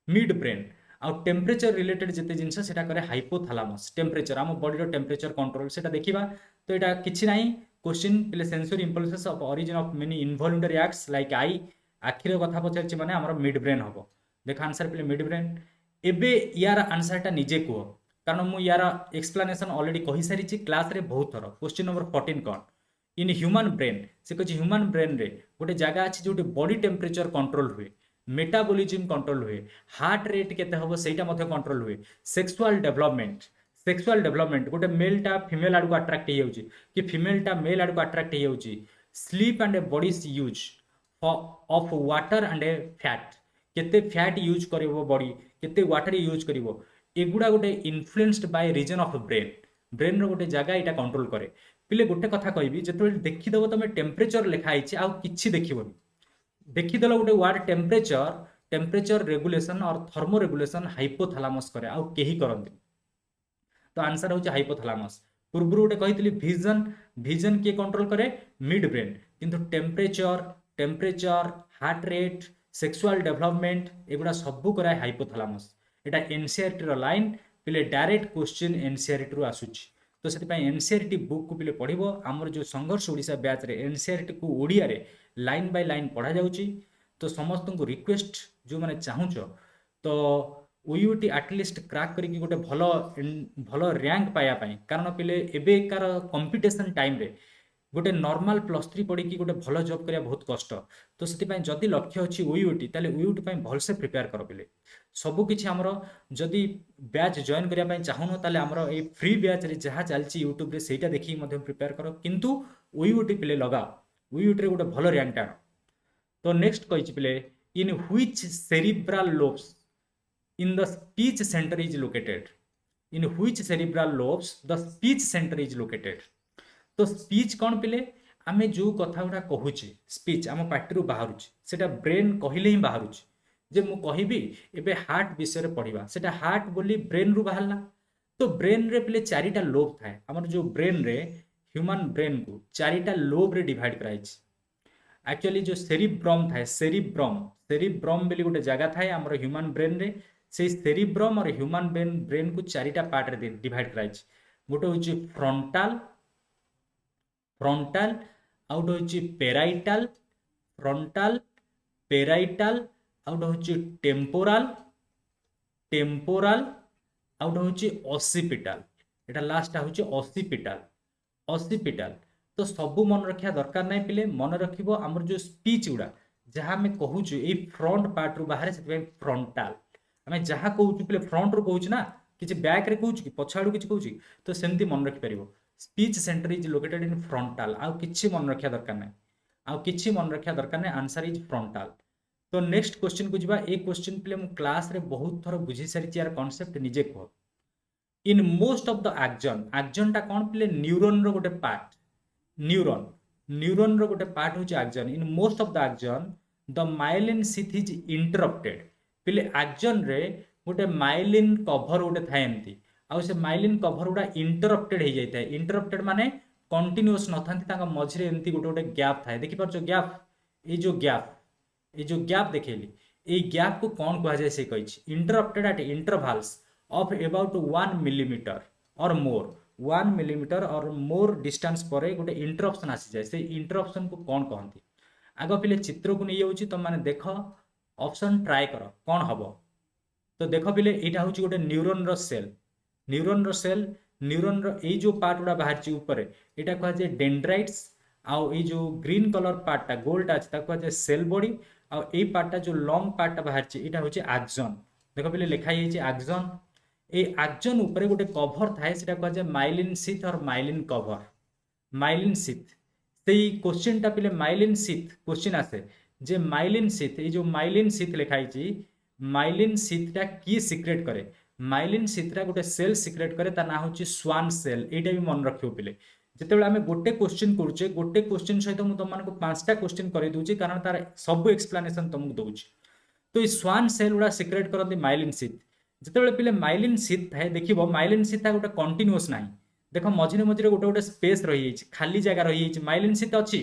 Speaker 1: मिड ब्रेन आउ टेम्परेचर रिलेटेड जिते जिनस से करे हाइपोथालामस टेम्परेचर आम बॉडी टेम्परेचर कंट्रोल से देखा तो यहाँ किसी ना क्वेश्चन पिले sensory impulses of origin of many involuntary acts like eye आखिर कथा पचार माने हमर मिड ब्रेन हम देख आंसर पिले मिड ब्रेन एबे यार आंसरटा निजे कह कारण मु यार एक्सप्लेनेशन ऑलरेडी कहि सारी क्लास रे बहुत थर क्वेश्चन नंबर 14 कौन इन ह्यूमन ब्रेन से कह ह्यूमन ब्रेन रे गोटे जगह अच्छी जो बॉडी टेम्परेचर कंट्रोल हुए मेटाबॉलिज्म कंट्रोल हुए हार्ट रेट केते हबो सेटा मध्ये कंट्रोल हुए सेक्सुअल डेवलपमेंट गोटे मेल टा फीमेल आड़ को अट्रैक्ट हो जाउची कि फीमेल टा मेल आड़ को अट्रैक्ट हो जाउची sleep and body's use of water and fat केते फैट यूज करिवो बॉडी केते वाटर यूज करिवो एगुडा गोटे influenced by region of brain रो गोटे जगह एटा कंट्रोल करे पिले गोटे कथा कहबी जेते देखिदेव तुम टेम्परेचर लिखा है आउ किछि देखिबोनी देखीदेल गोटे वार्ड टेम्परेचर रेगुलेशन और थर्मो रेगुलेशन हाइपोथालामस करे आउ केही करंती तो आंसर होची हाइपोथालामस पूर्व गोटे कही विजन किए कंट्रोल करे मिड ब्रेन किंतु temperature heart rate sexual development एगुड़ा सबू कराए हाइपोथालामस एटा एनसीईआरटी रो लाइन पिले डायरेक्ट क्वेश्चन एनसीईआरटी रू आसुची तो से एनसीईआरटी बुक को पिले पढ़िबो हमर जो संघर्ष ओडिशा बैच रे एनसीईआरटी को ओडिया रे लाइन बाय लाइन पढ़ा जाउची तो समस्त को रिक्वेस्ट जो माने चाहूच तो ओयूटी एटलिस्ट क्रैक करके गोटे भल रैंक पाया पाई कारण पिले एबेकार कंपटीशन टाइम रे गोटे नॉर्मल +3 पढ़ी गोटे भल जॉब करिया बहुत कष्ट तो से जदि लक्ष्य अच्छी ओयूटी ताले ओयूटी भलसे प्रिपेयर कर पिले सबु किछि हमरो जदि बैच जॉइन करिया चाहून ताले हमरो ए फ्री बैच रे जहाँ चलची यूट्यूब रे सेटा देखि मध्य प्रिपेयर करो किंतु ओयूटी पिले लगा ओयूटी रे गोटे भल रैंक टाण तो नेक्स्ट कहि पिले in which cerebral lobes in the speech center is located in which cerebral lobes the speech center is located तो स्पीच कौन पिले आमे जो कथा गुड़ा कहूचे स्पीच आम पार्टी बाहर सेटा ब्रेन कहले ही बाहर जे मु कहबी एबे हार्ट विषय पढ़ा सेटा हार्ट बोली ब्रेन रु बाहरला तो ब्रेन रे पिले चारिटा लोब थाए हमर जो ब्रेन रे ह्यूमन ब्रेन को चारिटा लोब रे डिवाइड कराई एक्चुअली जो सेरिब्रम थाए सेरिब्रम बोली गोटे जगह थाए हमर ह्यूमन ब्रेन रे से सेरिब्रम और ह्यूमन ब्रेन को चारिटा पार्ट रे डिवाइड कराई गोटे हूँ फ्रंटाल आउ गोटे हूँ पेराइटाल फ्रंटाल पेराइटाल आउ गोटे हूँ टेम्पोराल आउ गोटे हूँ ऑसिपिटाल एटा लास्ट हूँ ऑसिपिटाल तो सबू मन रखा दरकार नहीं पिले मन रखिबो हमर जो स्पीच गुड़ा जहाँ आम कहूँ ये फ्रंट पार्ट रू बाहर से फ्रंटाल आम जहाँ कहूँ पिले फ्रंट रू कहूँ ना किसी बैक रे कहूँ कि पछाड़ू किसी कहूँ तो सेमती मन रखिपर speech centre is located in frontal आउ किछि मन रखा दरकार नहीं आउ किछि मन रखा दरकार नहीं आंसर इज फ्रंटाल तो नेक्स्ट क्वेश्चन को जीवा ए क्वेश्चन पिले मु क्लास रे बहुत थर बुझी सारी यार कांसेप्ट निजे कह इन मोस्ट ऑफ द एक्जन टा कौन पिले न्यूरॉन रो गोटे पार्ट न्यूरॉन रो गोटे पार्ट होची एक्जन इन most of the एक्जन the myelin sheath is interrupted पिले एक्जन रे गोटे माइलिन कवर गोटे थाए एमती आउ से माइलिन कवर गुड़ा इंटरप्टेड हो जाता है इंटरप्टेड माने कंटिन्यूअस न था मझे एमती गोटे गोटे गैप थाए देखिपार गैप ये जो गैप देखिली ए गैप को कौन कह जाए से कही interrupted eight intervals of about 1 millimetre और मोर 1 मिलीमीटर और मोर डिस्टेंस पर गोटे इंटरप्शन आसी जाए से इंटरप्शन को कौन कहती आग पिले चित्र को नहीं जाऊँ तुम मैंने देख ऑप्शन ट्राए कर कौन हम तो देख पिले यहाँ हूँ गोटे न्यूरोन रो सेल न्यूरोन रो सेल न्यूरोन रो ये जो पार्ट गुड़ा बाहर ऊपर यहाँ कह जाए डेंड्राइट्स आउ ये जो ग्रीन कलर पार्टा गोलटा अच्छे कह जाए सेल बॉडी आउ ये पार्टा जो लॉन्ग पार्टा बाहर यहाँ हूँ आक्जन देख पिले लिखाई आक्जन ये आक्जन ऊपर गोटे कभर थाए से कह जाए माइलिन सीथ और माइलिन कभर माइलिन सीथ से क्वेश्चन टा पिले माइलिन सीथ क्वेश्चन आसे जे माइलिन सीथ ये जो माइलिन सीथ लिखाई माइलिन सीथ टा की सिक्रेट करे माइलिन सीथ टा गोटे सेल सिक्रेट करे ता ना होची स्वान सेल एटा भी मन रखियो पिले जितेबाला आम गोटे क्वेश्चन करुचे गोटे क्वेश्चन सहित मुझे तुमको 5टा क्वेश्चन कर दूसरी कारण तार सब एक्सप्लानेशन तुमको दूसरी तो ये स्वान सेल गुड़ा सिक्रेट करती माइलिन सीथ जिते पिले माइलिन सीथ थाए देख माइलिन सीथ गोटे कंटिन्यूअस ना देख मझे मझे गोटे गोटे स्पेस रही खाली जगह रही माइलिन सीथ अच्छी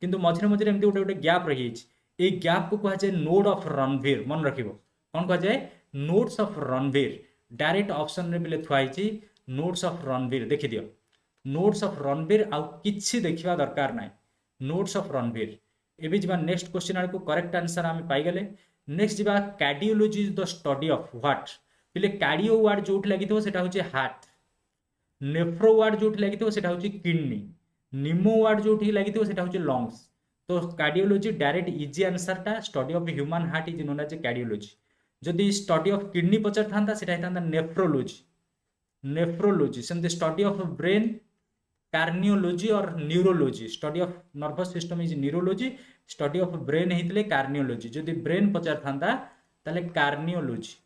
Speaker 1: किंतु मझे मझे एमती गोटे गोटे गैप रही ये गैप को कह जाए नोड ऑफ रणवीर मन रख कौन कह जाए nodes of Ranveer direct option रे पिले थुआई नोड्स ऑफ रणवीर देखि दियो नोट्स ऑफ रणवीर आउ किछि देखिबा दरकार नाही नोट्स ऑफ रणवीर एबे जिबा नेक्स्ट क्वेश्चन आर को करेक्ट आंसर आमे पाई गेले नेक्स्ट जिबा cardiology is the study of what पिले कार्डियो वर्ड जोट लागितो सेटा होचे हार्ट नेफ्रो वर्ड जोट लागितो सेटा होचे किडनी निमो वर्ड जोट लागितो सेटा होचे लंग्स तो कार्डियोलॉजी डायरेक्ट इजी आंसर टा study of human heart is known as cardiology जदि स्टडी ऑफ किडनी पचार थांता सेटा हेतांता नेफ्रोलॉजी नेफ्रोलॉजी सेमते स्टडी ऑफ ब्रेन कार्नियोलॉजी और neurology study of nervous system is neurology study of brain होते craniology जदि ब्रेन पचार था ताले कार्नियोलॉजी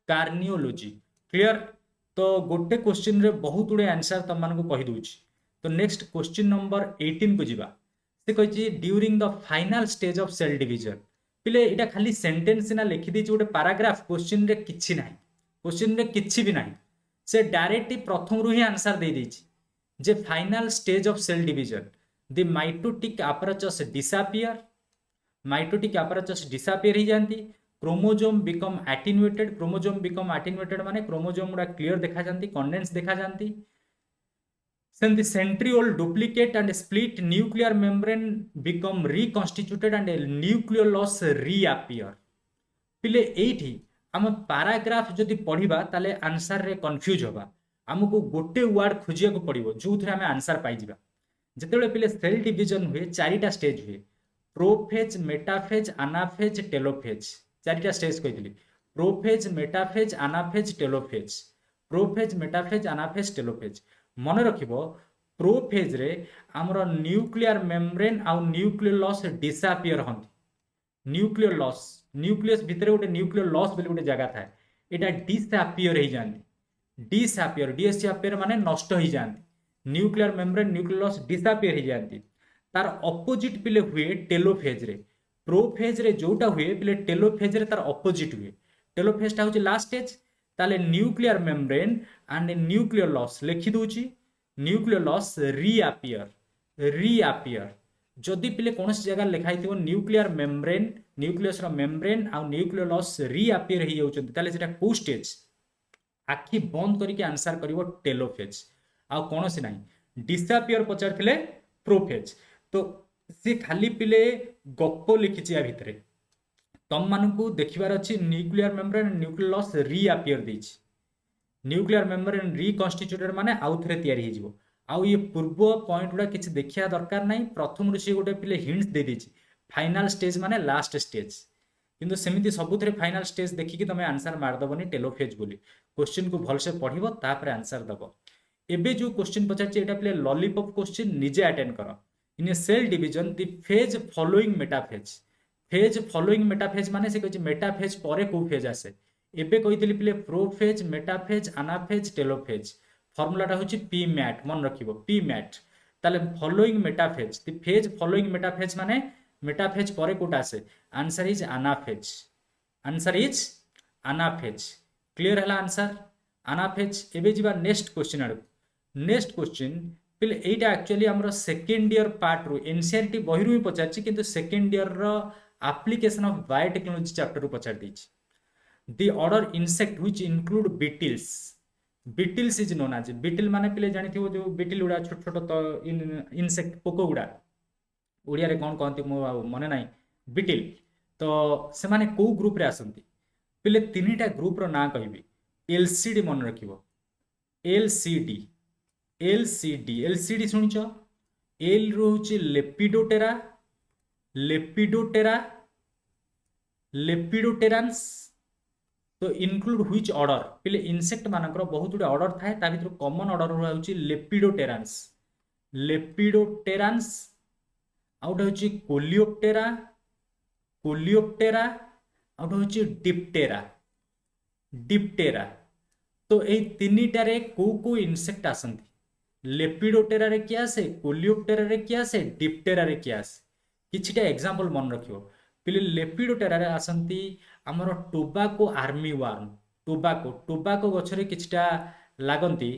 Speaker 1: कार्नियोलॉजी क्लियर तो गोटे क्वेश्चन रे बहुत गुड़े आंसर तुम मान कही दूची तो नेक्स्ट क्वेश्चन नंबर 18 को जीवा से कही during the final stage of cell division पिले इटा खाली सेंटेंस ना लिखि दी गोटे पैराग्राफ क्वेश्चन रे किछि नाही क्वेश्चन रे किछि भी नाही से डायरेक्ट प्रथम रु ही आंसर दे देछि जे final stage of cell division the mitotic apparatus disappear mitotic apparatus disappear ही जानती क्रोमोजोम बिकम एटीन्यूएटेड माने क्रोमोजोम गुड़ा क्लियर देखा जानती कंडेंस देखा जानती सेंती centriole duplicate and split nuclear membrane become reconstituted and nucleolus reappear पिले एठी आम पैराग्राफ जदि पढ़िबा ताले आंसर रे कंफ्यूज होबा आमको गोटे वर्ड खोजिया को पड़ो जो थे आम आंसर पाइबा जिते पिले सेल डिवीजन हुए 4टा स्टेज हुए प्रोफेज मेटाफेज आनाफेज टेलोफेज 4टा स्टेज कही prophase metaphase anaphase telophase prophase metaphase anaphase telophase मन रखिबो प्रोफेज रे आमर न्यूक्लियर मेम्ब्रेन आउ न्यूक्लियर लॉस डिसअपियर हंती न्यूक्लियर लॉस न्यूक्लियस भितर गोटे न्यूक्लियर लॉस बोली गोटे जगह थाए एटा डिसअपियर हो जाती डिसअपियर माने नष्ट हो जाती nuclear membrane nucleolus disappear हो जाती तार अपोजिट पिले हुए टेलोफेज रे प्रोफेज रे जोटा हुए पिले टेलोफेज रे तार अपोजिट हुए टेलोफेज टा होची लास्ट स्टेज ताले nuclear membrane and nuclear loss लिखि दूची न्यूक्लियर लॉस रीअपियर जदि पिले कौन जगह लिखाई थो न्यूक्लियर मेम्ब्रेन न्यूक्लियस मेम्ब्रेन आ न्यूक्लियर लॉस रीअपियर हो जाउछन ताले सेटा को स्टेज आखि बंद करके आंसर करिवो टेलोफेज आ कौन से नहीं डिसअपियर पचार प्रोफेज तो सी खाली पिले गप लिखी या भितर तुम मानू देखिबार अच्छी nuclear membrane nucleolus reappear देछि न्यूक्लियर मेम्ब्रेन रिकंस्टिट्यूटेड माने आउ थरे तयारी हो आउ ये पूर्व पॉइंट गुड़ा किसी देखिया दरकार नहीं प्रथम सी गोटे पिले हिंट्स दे देछि फाइनल स्टेज माने लास्ट स्टेज किंतु सेमिति सबुथरे फाइनल स्टेज देखिकी तुम आंसर मारदबनी टेलोफेज बोली क्वेश्चन को भलसे पढ़िबो तापर आंसर दबो एबे जो क्वेश्चन पचारछि एटा पिले लॉलीपॉप क्वेश्चन निजे अटेंड करो in a cell division the phase following metaphase माने से कहछि मेटाफेज परे को फेज आसे एबे कहितली पिले प्रोफेज मेटाफेज आनाफेज टेलोफेज फॉर्मूलाटा होछि पी मैट मन रखिबो पी मैट ताले following metaphase the phase following metaphase माने मेटाफेज परे कोटा आसे आंसर इज आनाफेज क्लियर हला आंसर आनाफेज एबे जिबा नेक्स्ट क्वेश्चन आड़ नेक्स्ट क्वेश्चन पिले एटा एक्चुअली हमर सेकंड ईयर पार्ट रो एनसीईआरटी बहिरु ही पचारछि किंतु सेकंड ईयर रो application of biotechnology chapter ରୁ ପଚାରି ଦେଇଛି। the order insect which include beetles, beetles is known as, beetle ମାନେ ପିଲେ ଜାଣିଥିବ ଯୋଉ beetle ଗୁଡା ଛୋଟ ଛୋଟ ତ insect ପୋକ ଗୁଡା ଓଡ଼ିଆରେ କଣ କହନ୍ତି ମୁଁ ଆଉ ମନେ ନାହିଁ, beetle। ତ ସେମାନେ କୋଉ ଗ୍ରୁପ ରେ ଆସନ୍ତି ପିଲେ ତିନିଟା ଗ୍ରୁପ ର ନାଁ କହିବି, LCD ମନେ ରଖିବ, LCD, LCD, LCD ଶୁଣିଛ, L ରୁ ହଉଛି ଲେପିଡୋଟେରା, ଲେପିଡୋଟେରା, ଲେପିଡୋଟେରାନ୍ସ। तो इनक्लूड व्हिच ऑर्डर पिले इनसेक्ट मानकर बहुत गुड ऑर्डर थाए ता भितर कॉमन ऑर्डर होउची लेपिडोटेरान्स, लेपिडोटेरान्स आउट होउची कोलियोप्टेरा, कोलियोप्टेरा आउट होउची डिप्टेरा, डिप्टेरा। तो ए तीनिटा रे को इनसेक्ट आसंती, लेपिडोटेरा रे किया आसे, कोलियोप्टेरा रे किया आसे, डिप्टेरा रे किया आसे। किछिटा एग्जांपल मन रखियो पिले लेपिडोटेरा रे आसंती आमर tobacco army worm, tobacco, tobacco गछरे किछटा लागंती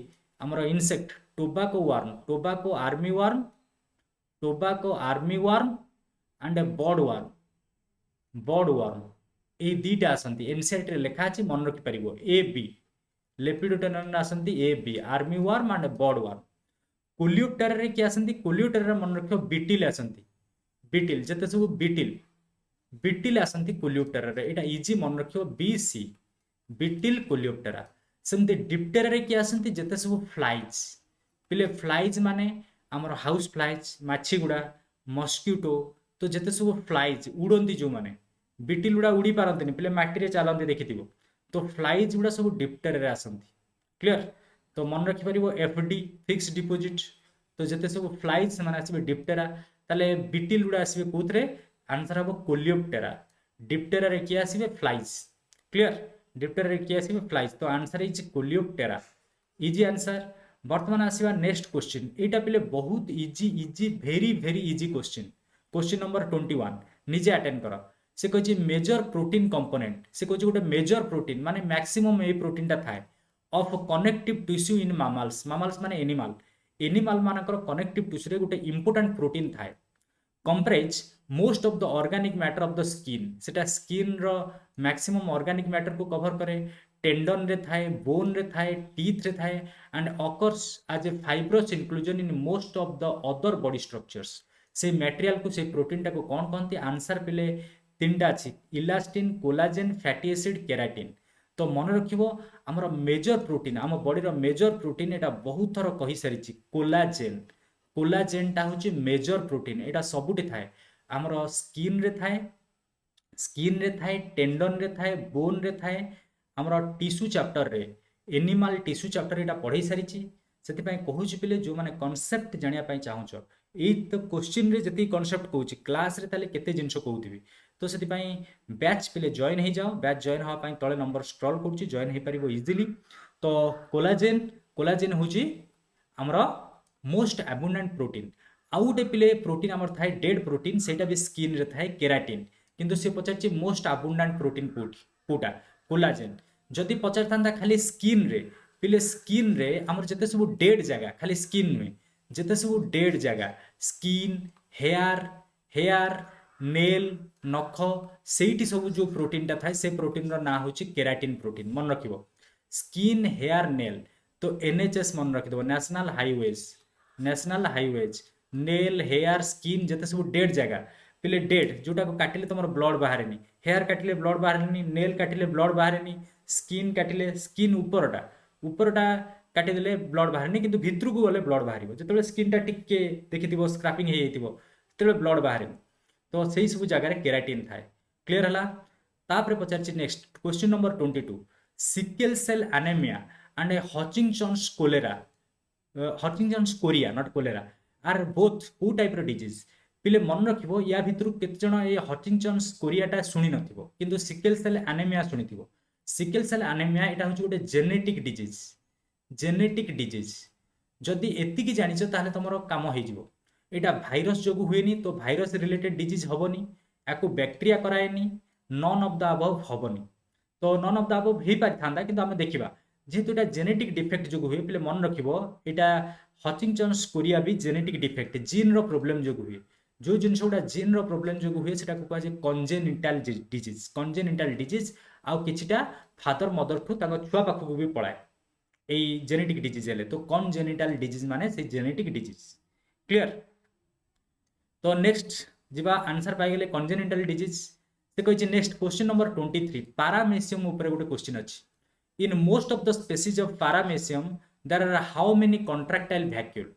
Speaker 1: आमर insect, tobacco worm, tobacco army worm, tobacco army worm and bird worm, bird worm. ए दीटा आसंती एनसीईआरटी रे लेखा अछि मन रखि परिबो, ए बी, लेपिडोटेरा रे आसंती A B, army worm and bird worm. Coleoptera रे कि आसंती, कोलियोप्टेरा रे मन रखियो बीटिल आसंती, बीटिल जते सब बीटिल, बीटिल आसंती कोलियोप्टेरा रे, एटा इजी मन रखियो बीसी, बीटिल कोलियोप्टेरा। सेमते डिप्टेरा रे कि आसंती जते सब फ्लाइज, पिले फ्लाइज माने हमर हाउस फ्लाइज, माछी गुडा, मस्किटो, तो जते सब फ्लाइज उड़ंती जो माने, बीटिल गुडा उड़ी पारंतनी पिले माटी रे चालंती देखिथिबो, तो फ्लाइज गुडा सब डिप्टेरा रे आसंती। क्लियर? तो मन रखि परिबो एफडी फिक्स डिपॉजिट, तो जते सब फ्लाइज से माने आसीबे डिप्टेरा, ताले बीटिल गुडा आसीबे कोथरे, आंसर हम कोलियोप्टेरा, डिप्टेरा रे किया आसीबे फ्लाइज। क्लियर? डिप्टेरा रे किया आसीबे फ्लाइज, तो answer is Coleoptera, easy answer. वर्तमान आसीबा नेक्स्ट क्वेश्चन, एटा पिले बहुत easy easy very very easy question, question number 21 निजे अटेंड करो। से कहछि मेजर प्रोटीन कंपोनेंट, से कहछि गोटे मेजर प्रोटीन माने मैक्सिमम ए प्रोटीन टा थाए of connective tissue in mammals, mammals माने एनिमल, एनिमल मानकर कनेक्टिव टिश्यू रे गोटे इंपोर्टेंट प्रोटीन थाए, comprises most of the organic matter of the skin, सेटा स्किन रो मैक्सिमम ऑर्गेनिक मैटर को कवर करे, टेंडन रे थाए, बोन रे थाए, टीथ रे थाए and occurs as a fibrous inclusion in most of the other body structures. से मटेरियल को, से प्रोटीन टा को कोन कहंती, आंसर पिले तीनटा अछि, elastin, collagen, fatty acid, keratin. तो मन रखिबो हमर मेजर प्रोटीन, हम बॉडी रो मेजर प्रोटीन एटा बहुत थर कहि सारिछि, कोलाजेन, कोलाजेन टा होची मेजर प्रोटीन, एटा सबुटी थाए हमर स्किन रे थाए, स्किन रे थाए, टेंडन रे थाए, बोन रे थाए, हमर टिश्यू चैप्टर रे, एनिमल टिश्यू चैप्टर एटा पढै सारिछि। सेति पय कहूछि पिले जो माने कांसेप्ट जानिया पय चाहूछ, एई तो क्वेश्चन रे जति कांसेप्ट कहूछि क्लास रे ताले केते जिंस कहउथिबि, तो सेति पय बैच पिले जॉइन हे जाओ, बैच जॉइन होआ पय तळे नंबर स्क्रॉल करूछि, जॉइन हे परिबो इजीली। तो कोलाजेन, कोलाजेन होछि हमर मोस्ट अबंडेंट प्रोटीन। आउ गोटे पिले प्रोटीन आमर थाए डेड प्रोटीन, सेटा भी स्किन रे थाए, केराटिन, किंतु से पचारछि मोस्ट अबंडेंट प्रोटीन कोटा, कोलाजेन। जदि पचारथांदा खाली स्किन रे पिले, स्किन रे आमर जते सब डेड जगह, खाली स्किन में जते सब डेड जगह, स्किन, हेयर, हेयर, नेल, नख, सेठी सब जो प्रोटीन टा थाए, से प्रोटीन रो ना होछि केराटिन प्रोटीन, मन रखिबो। स्किन, हेयर, नेल, तो एनएचएस मन रखिदबो, national highways, national highways, nail, hair, skin जते सब डेड जगह पिले, डेड जोटा को काटिले तुमर ब्लड बाहरेनी, हेयर काटिले ब्लड बाहरेनी, नेल काटिले ब्लड बाहरेनी, स्किन काटिले, स्किन ऊपरटा, ऊपरटा काटि देले ब्लड बाहरेनी, किंतु भितर को गले ब्लड बाहरिबो, जेतेबे स्किन टा टिके देखिथिबो स्क्रैपिंग हे जइतिबो, तेबे ब्लड बाहरेनी, तो सेही सब जगह रे केराटिन थाए। क्लियर हला? तापरे पचारछि next question number 22, sickle cell anaemia and Huntington's cholera, Huntington's chorea not cholera are both को टाइप रो डिजीज। पिले मन रखिबो या भितरु केते जण ए हचिंगटन्स कोरियाटा सुनि नथिबो, किंतु सिकल सेल एनीमिया सुनिथिबो। सिकल सेल एनीमिया एटा होची गोटे जेनेटिक डिजीज, जेनेटिक डिजीज। जदि एतिकी जानिछ ताहले तमरो काम हे जिवो। एटा भाइरस जोगु हुएनी, तो भाइरस रिलेटेड डिजीज हबोनी, याकु बैक्टीरिया कराएनी, नन ऑफ द अबव हबोनी। तो नन ऑफ द अबव हे पारि थांदा, किंतु हम देखिबा जेहेतु एटा जेनेटिक डिफेक्ट जोगु हुए, पिले मन रखिबो एटा हचिंगटन्स कोरिया भी जेनेटिक डिफेक्ट, जीन रो प्रॉब्लम जोगु हुए। जो जिनस गुड़ा जीन रो प्रोब्लेम जो हुए सेटा को कहा कंजेनिटाल डिजीज आउ किछिटा फादर मदर ठू छुआ पाखक भी पलाए এই জেনেটিক ডিজিজ हेले तो कंजेनिटाल डिजीज माने से जेनेटिक डिजीज क्लियर। तो नेक्स्ट जीवा आंसर पाई गेले कंजेनिटाल डिजीज से कहि नेक्स्ट क्वेश्चन नंबर 23 पैरामेसियम ऊपर गोटे क्वेश्चन अछि in most of the species of paramecium there are how many contractile vacuole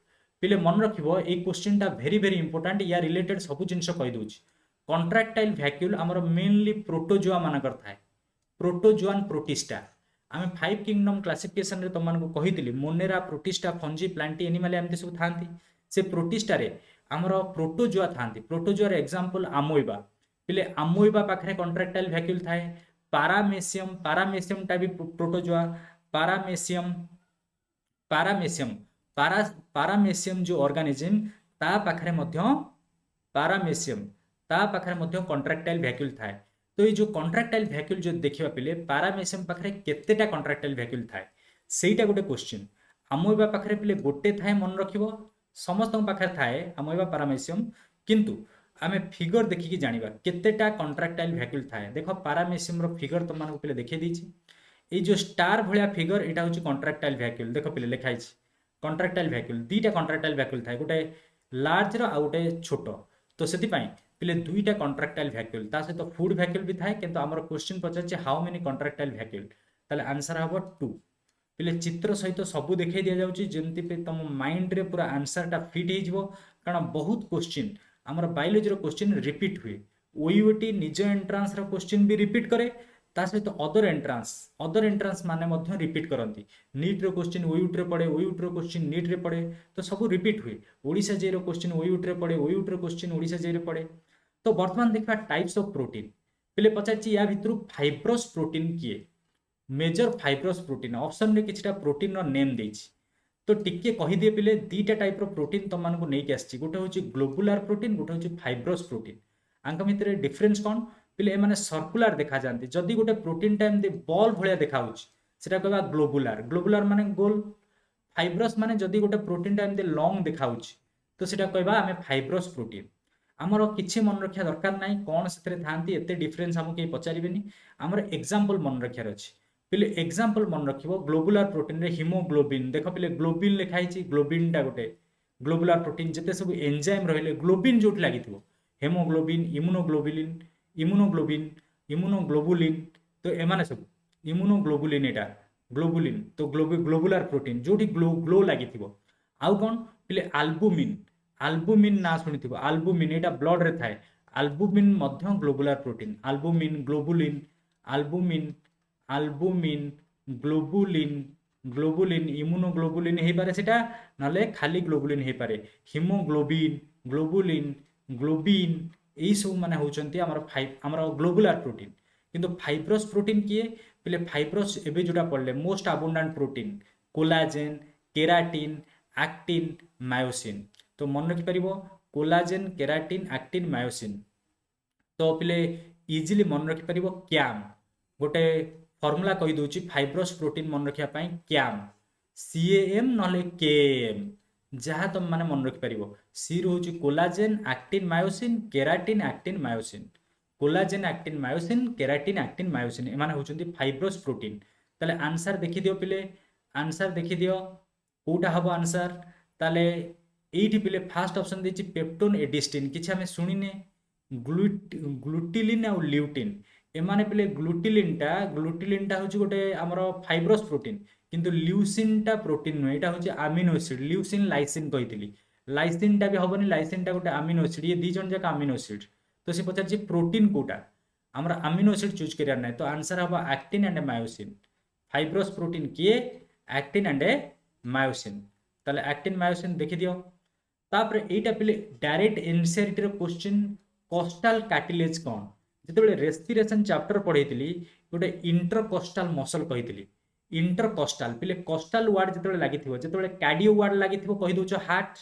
Speaker 1: पिले मन रखिबो ए क्वेश्चन टा वेरी वेरी इंपोर्टेंट या रिलेटेड सब जिंस कहि दोछि कॉन्ट्रैक्टाइल वैक्यूल हमर मेनली प्रोटोजोआ मानकर थाए प्रोटोजोआन प्रोटिस्टा आम 5 किंगडम क्लासिफिकेशन रे तुमको कही Monera protista fungi Plantae animal एमती सब था से प्रोटिस्टा रे आमर प्रोटोजोआ था प्रोटोजोआर एग्जांपल आमोइबा पिले आमोइबा पाखरे कॉन्ट्रैक्टाइल वैक्यूल थाए पारामेसियम टा भी प्रोटोजोआ पारामेसियम पारामेसियम पारामेसियम जो ऑर्गेनिज्म ता पाखरे मध्य पारामेसियम ता पाखरे मध्य कॉन्ट्रैक्टाइल वैक्यूल थाए तो ये जो कॉन्ट्रैक्टाइल वैक्यूल जो देखा पिले पैरामेसियम पाखरे केतेटा कॉन्ट्रैक्टाइल वैक्यूल थाए सेटा गोटे क्वेश्चन आमोइबा पाखरे पिले गोटे थाए मन रखिबो समस्त पाखरे थाए आमोइबा पैरामेसियम किंतु आमे फिगर देखिकी जानिबा केतेटा कॉन्ट्रैक्टाइल वैक्यूल थाए देखो पैरामेसियम रो फिगर तुम मानको पिले देखै दीची ए जो स्टार भलिया फिगर एटा होची कॉन्ट्रैक्टाइल वैक्यूल देखो पिले लिखा आइछि कॉन्ट्रैक्टाइल वैक्यूल दीटा कॉन्ट्रैक्टाइल वैक्यूल थाए गोटे लार्ज रो आ गोटे छोटो तो सेति पई पिले दुईटा कॉन्ट्रैक्टाइल वैक्यूल ता सहित फूड वैक्यूल भी थाए किंतु हमर question Pachar how many contractile vacuole ताले आंसर हबो 2 पिले चित्र सहित सब देखै दिया जाउची जेमति पे तुम माइंड रे पूरा आंसर टा फिट हे जिवो कारण बहुत क्वेश्चन हमर बायोलॉजी रो क्वेश्चन रिपीट हुए ओयूटी निज एंट्रांस रो क्वेश्चन भी रिपीट करे ता सहित अदर एंट्रांस माने मध्य रिपीट करंती नीट रो क्वेश्चन ओयूटी रे पड़े ओयूटी रो क्वेश्चन नीट रे पड़े तो सब रिपीट हुए ओडिसा जे रो क्वेश्चन ओयूटी रे पड़े ओयूटी रो क्वेश्चन ओडिसा जे रे पड़े तो बर्तमान देखा टाइप्स ऑफ प्रोटीन पहले पचार या भितर फाइब्रस प्रोटीन किए मेजर फाइब्रस प्रोटीन ऑप्शन रे किछटा प्रोटीन रो नेम देछि तो टिके कहि दिए पिले दीटा टाइप रो प्रोटीन तुम मानको नै के आछि गोटे होछि ग्लोबुलर प्रोटीन गोटे होछि फाइब्रस प्रोटीन आंक भितर डिफरेंस कोन पिले माने सर्कुलर देखा जानती जदी गोटे प्रोटीन टा एमती बॉल भलिया देखा होछि सेटा कहबा ग्लोबुलर माने गोल फाइब्रस माने जदी गोटे प्रोटीन टा एमती लॉन्ग देखा होछि तो सेटा कहबा हमें फाइब्रस प्रोटीन आमर किसी मन रखा दरकार ना कौन से थांती एते डिफरेंस हमको कहीं पचारे आमर एग्जांपल मन रखार अच्छे पिले एग्जांपल मन रखिबो ग्लोबुलर प्रोटीन रे हिमोग्लोबिन देख पिले ग्लोबिन लिखाई ग्लोबिन टा गोटे ग्लोबुलर प्रोटीन जिते सब एंजाइम रहिले ग्लोबिन जोट लागिथिबो हेमोग्लोबिन इम्यूनोग्लोबुलिन तो एमाने सब इम्यूनोग्लोबुलिन एटा ग्लोबुलिन तो ग्लोबुलर प्रोटीन जोटी ग्लो लागिथिबो आउ कोन पिले आल्बुमिन ना शुणी आल्बुमिन एटा ब्लड रे थाए आल्बुमिन मध्य globular protein albumin globulin immunoglobulin हे पारे सेटा नले खाली ग्लोबुलिन हे पारे हिमोग्लोबिन ग्लोबिन एई सब माने होचंती हमर ग्लोबुलर प्रोटीन किंतु फाइब्रस प्रोटीन किए पिले फाइब्रस एबे जोटा पड़ले most abundant protein collagen keratin actin myosin तो मन रखि परिबो कोलाजेन केराटिन एक्टिन मायोसिन तो पिले इजीली मन रखि परिबो क्याम गोटे फॉर्मूला कहि दोची फाइब्रस प्रोटीन मन रखिया पई क्याम CAM नले KM जहाँ तुम माने मन रखि परिबो सी रोची collagen actin myosin keratin actin myosin collagen actin myosin keratin actin myosin एमाने होचंती फाइब्रस प्रोटीन ताले आंसर देखि दियो पिले आंसर देखि दियो कोटा हबो आंसर ताले एइठी पिले फास्ट ऑप्शन देछि पेप्टोन एडिस्टिन किछि हमें सुनिने ग्लूटिलिन और ल्यूटिन एमाने पिले ग्लूटिलिन टा होछि गोटे हमर फाइब्रस प्रोटीन किंतु ल्यूसिन टा प्रोटीन नो एटा होछि अमीनो एसिड ल्यूसिन लाइसिन कहितली लाइसिन टा भी हबनी लाइसिन टा गोटे अमीनो एसिड ये दी जन जाक अमीनो एसिड तो से पचार प्रोटीन कोटा हमर अमीनो एसिड चूज करिया नै तो आंसर हबा actin and myosin fibrous protein किए एक्टिन एंड मायोसिन ताले एक्टिन मायोसिन देखि दियो तापर एटा पिले डायरेक्ट एनसीईआरटी रो क्वेश्चन कोस्टल कार्टिलेज कोन जेतेबेले रेस्पिरेशन चैप्टर पढैतिली गोटे इंटरकोस्टल मसल कहितली इंटरकोस्टल पिले कोस्टल वर्ड जेतेबेले लागिथिबो जेतेबेले कार्डियो वर्ड लागिथिबो कहि दोचो हार्ट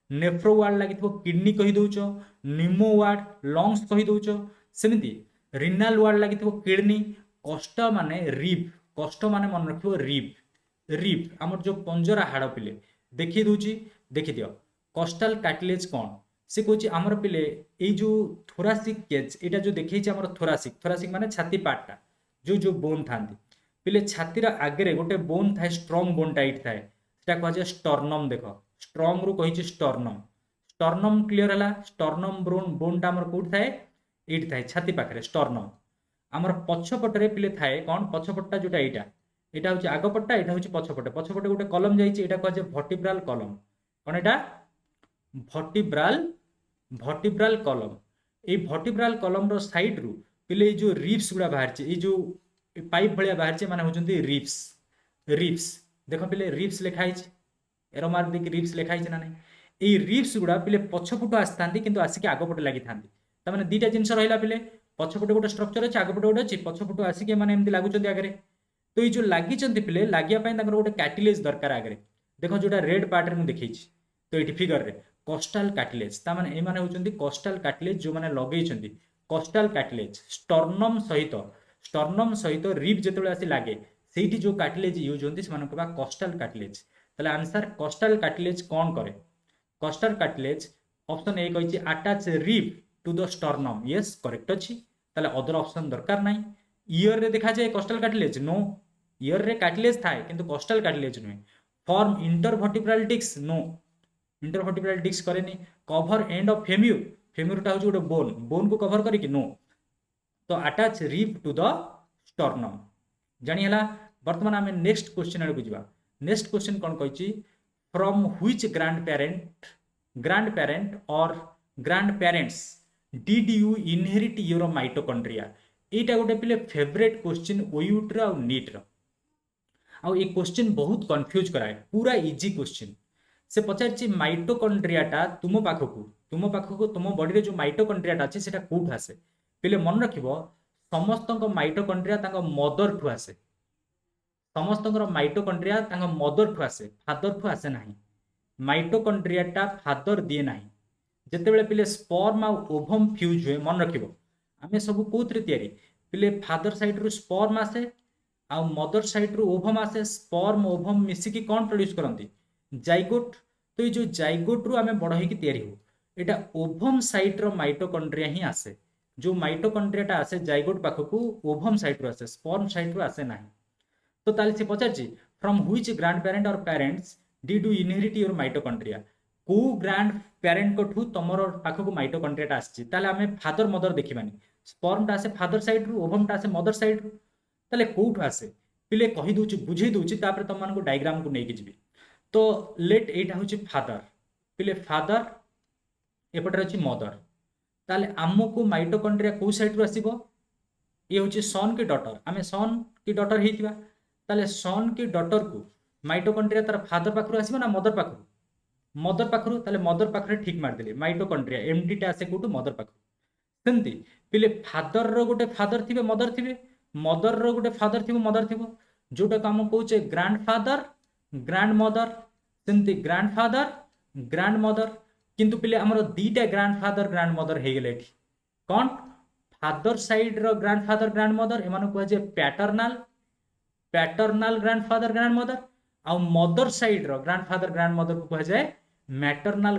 Speaker 1: नेफ्रो वर्ड लागिथिबो किडनी कहि दोचो निमो वर्ड लंग्स कहि दोचो सेमिति रिनल वर्ड लागिथिबो किडनी कोस्ट माने रिब कोस्ट माने मन रखिबो रिब हमर जो पंजरा हाड़ पिले देखि दोची देखि दियो कोस्टल कार्टिलेज कोन से कहूँ आमर पिले ये जो थोरासिक केज यहाँ जो देखी आमर थोरासिक थोरासिक माने छाती पार्टा जो जो बोन था पिले छातीर आगे गोटे बोन थाए स्ट्रंग बोन टाइट थाए कहुए स्टर्नम देख स्ट्रंग रु कही स्टर्नम स्टर्नम क्लीयर है स्टर्नम बोन टा कौट थाए ये थाए छाती पाखे स्टर्नम आमर पछपटे पिले थाए कौन पछपटा जोटा यहाँ हूँ आगपटा यहाँ हूँ पछपटे पछपटे गोटे कलम जाइए कहुए भर्टिब्राल कलम कौन यहाँ भर्टिब्राल कलम ये भर्टिब्राल कलम रो साइड रु पिले जो रिप्स गुड़ा बाहर जो पाइप भाया बाहर माने होचंती रिप्स रिप्स देख पिले रिप्स लिखाई एरो मार्क देखिए रिप्स लिखाई ना नहीं ये रिप्स गुड़ा पिले पछपटू आसता किंतु आसिक आगपटे लगी था मैंने दुईटा जिनस रहा पिले पछपटे गोटे स्ट्रक्चर अच्छे आगपटे गोटे अच्छी पछपटू आसिक मैंने एमती लगुच आगे तो ये जो लगी पिले लगे गोटे कार्टिलेज दरकार आगे देख जो रेड पार्ट में देखी तो ये फिगर रे कोस्टाल कार्टिलेज तामाने ए माने होचंती कोस्टाल कार्टिलेज जो माने लगेइछंती कोस्टाल कार्टिलेज स्टर्नम सहित रिप जेतेबेले आसी लागे सेठी जो कार्टिलेज यूज होंती से मानक बा कोस्टाल कार्टिलेज ताले आंसर कोस्टाल कार्टिलेज कौन करे कोस्टाल कार्टिलेज ऑप्शन ए कहिछि attach rib to the sternum yes correct अछि ताले अदर ऑप्शन दरकार नाही ईयर रे देखा जाए कोस्टाल कार्टिलेज नो ईयर रे कार्टिलेज थाए किंतु कोस्टाल कार्टिलेज नुहे form intervertebral disc no intervertebral disc करेनी कवर एंड ऑफ फेम्यूर फेम्यूरटा हूँ गोटे बोन बोन को कवर करी नो तो attach rib to the sternum जानिहला वर्तमान आम नेक्स्ट क्वेश्चन आड़ को जावा नेक्स्ट क्वेश्चन कौन कही फ्रॉम व्हिच ग्रैंड पेरेंट और grand parents did you inherit your mitochondria एटा गोटे पिले फेवरेट क्वेश्चन ओयूट रो नीट रो आ ये क्वेश्चन बहुत कंफ्यूज कराए पूरा इजी क्वेश्चन से पचार माइटोकॉन्ड्रियाटा तुम पाखक तुम बॉडी जो माइटोकॉन्ड्रियाटा अच्छे से कौट आसे पिले मन रख समस्त माइटोकॉन्ड्रिया मदर ठू आसे समस्त माइटोकॉन्ड्रिया मदर ठू आसे फादर ठू आसे ना माइटोकॉन्ड्रियाटा फादर दिए ना जितेबाला पिले स्पर्म आ ओभम फ्यूज हुए मन रख आम सब कौन पिले फादर साइड रु स्पर्म आसे आ मदर साइड रु ओभम आसे स्पर्म ओभम मिसिकी कौन प्रोड्यूस करती जाइगोट तो ये जो जाइगोट रु आम बड़ होगी तैयारी हो यहाँ ओभम साइड रो माइटोकॉन्ड्रिया ही आसे जो माइटोकॉन्ड्रियाटा आसे जाइगोट पाखक ओभम साइड रु आसे स्पर्म साइड रु आसे ना तो ताले से पचार फ्रॉम व्हिच ग्रैंड पेरेंट और parents did you inherit your mitochondria को ग्रैंड पेरेंट को ठू तुमर पाखक माइटोकॉन्ड्रियाटा आसी ताले आम फादर मदर देखिबानी स्पर्मटा आसे फादर साइड रु ओभमटा आसे मदर साइड रु ताले कोठू आसे पिले कहि दउची बुझेई दउची तापर तुम मानको डायग्राम को नेकी जिबी तो लेट एटा होची फादर पिले फादर एपटर अछि मदर ताले आमको माइटोकॉन्ड्रिया को साइड रु आसीबो ये होची सन की डॉटर आमे सन की डॉटर हेतिबा ताले सन की डॉटर को माइटोकॉन्ड्रिया तार फादर पाखरु आसीबो ना मदर पाखरु ताले मदर पाखरे ठीक मार देले माइटोकॉन्ड्रिया एमडीटा आसे कोटू मदर पाखरु सेमती पिले फादर रो गोटे फादर थिबे मदर रो गोटे फादर थिबो मदर थिबो जोटा काम कहूचे ग्रैंडफादर ग्रैंड मदर सेमती ग्रैंड मदर किंतु पिले हमर दीटा ग्रैंडफादर ग्रैंड मदर हे गेले एठी कोन फादर साइड रो ग्रैंडफादर ग्रैंड मदर एमानो कह जे पैटर्नल ग्रैंडफादर ग्रैंड मदर आ मदर साइड रो ग्रैंडफादर ग्रैंड मदर को कह जाए maternal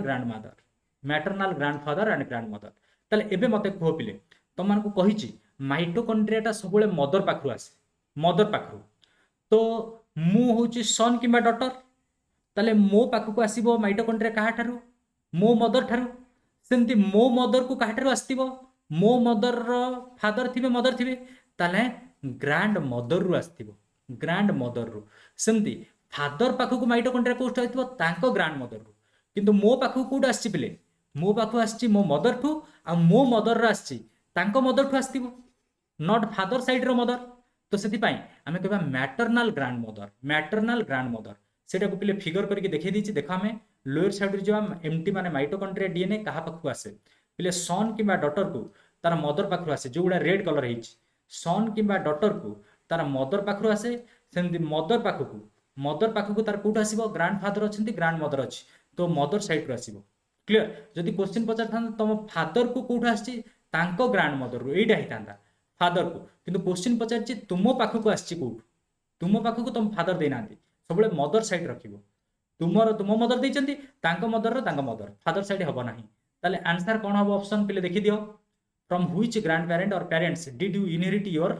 Speaker 1: grandfather and grand mother ताले एबे मते कहो पिले तुम मानको कहिची माइटोकॉन्ड्रियाटा सबले मदर पाखरु आसे मदर पाखरु तो मु होची सन किबा डॉटर ताले मो पाखकु आसीबो माइटोकॉन्ड्रिया काहा ठारू मो मदर ठारू सेमती मो मदर को काहा ठारू आस्तिबो मो मदर रो फादर थिबे मदर थिबे ताले ग्रैंड मदर रु आस्तिबो ग्रैंड मदर रु सेमती फादर पाखकु माइटोकॉन्ड्रिया कोस्ट आइतिबो तांको ग्रैंड मदर रु किंतु मो पाखकु कोड आस्छि पिले मो पाखकु आस्छि मो मदर ठू आ मो मदर रो आस्छि तांको मदर ठू आस्तिबो नॉट फादर साइड रो मदर तो से आम कह मैटरनल ग्रैंड मदर से पिले फिगर करके देखे दी देख आम लोअर साइड जो एमटी माने माइटोकॉन्ड्रिया डीएनए कहा पाखक आसे पिले सन कि डॉटर को तार मदर पाखर आसे जो गुड़ा रेड कलर है सन कि डॉटर को तार मदर पाखर आसे सेमती मदर पाखक तार कौट आसो ग्रैंडफादर अच्छे ग्रैंड मदर अच्छी तो मदर साइड रू आसो क्लीयर जदि क्वेश्चन पचार था तुम फादर को कौट आसी ग्रैंड मदर रू यहीटा होता फादर को किंतु क्वेश्चन पचार तुम पाखक आसी कौट तुम पाखक तुम फादर देना सब मदर साइड रख तुम मदर देते मदर फादर साइड हम ना ताले आंसर कौन हम ऑप्शन पे देखि दियो फ्रॉम व्हिच ग्रैंड पेरेंट और parents did you inherit your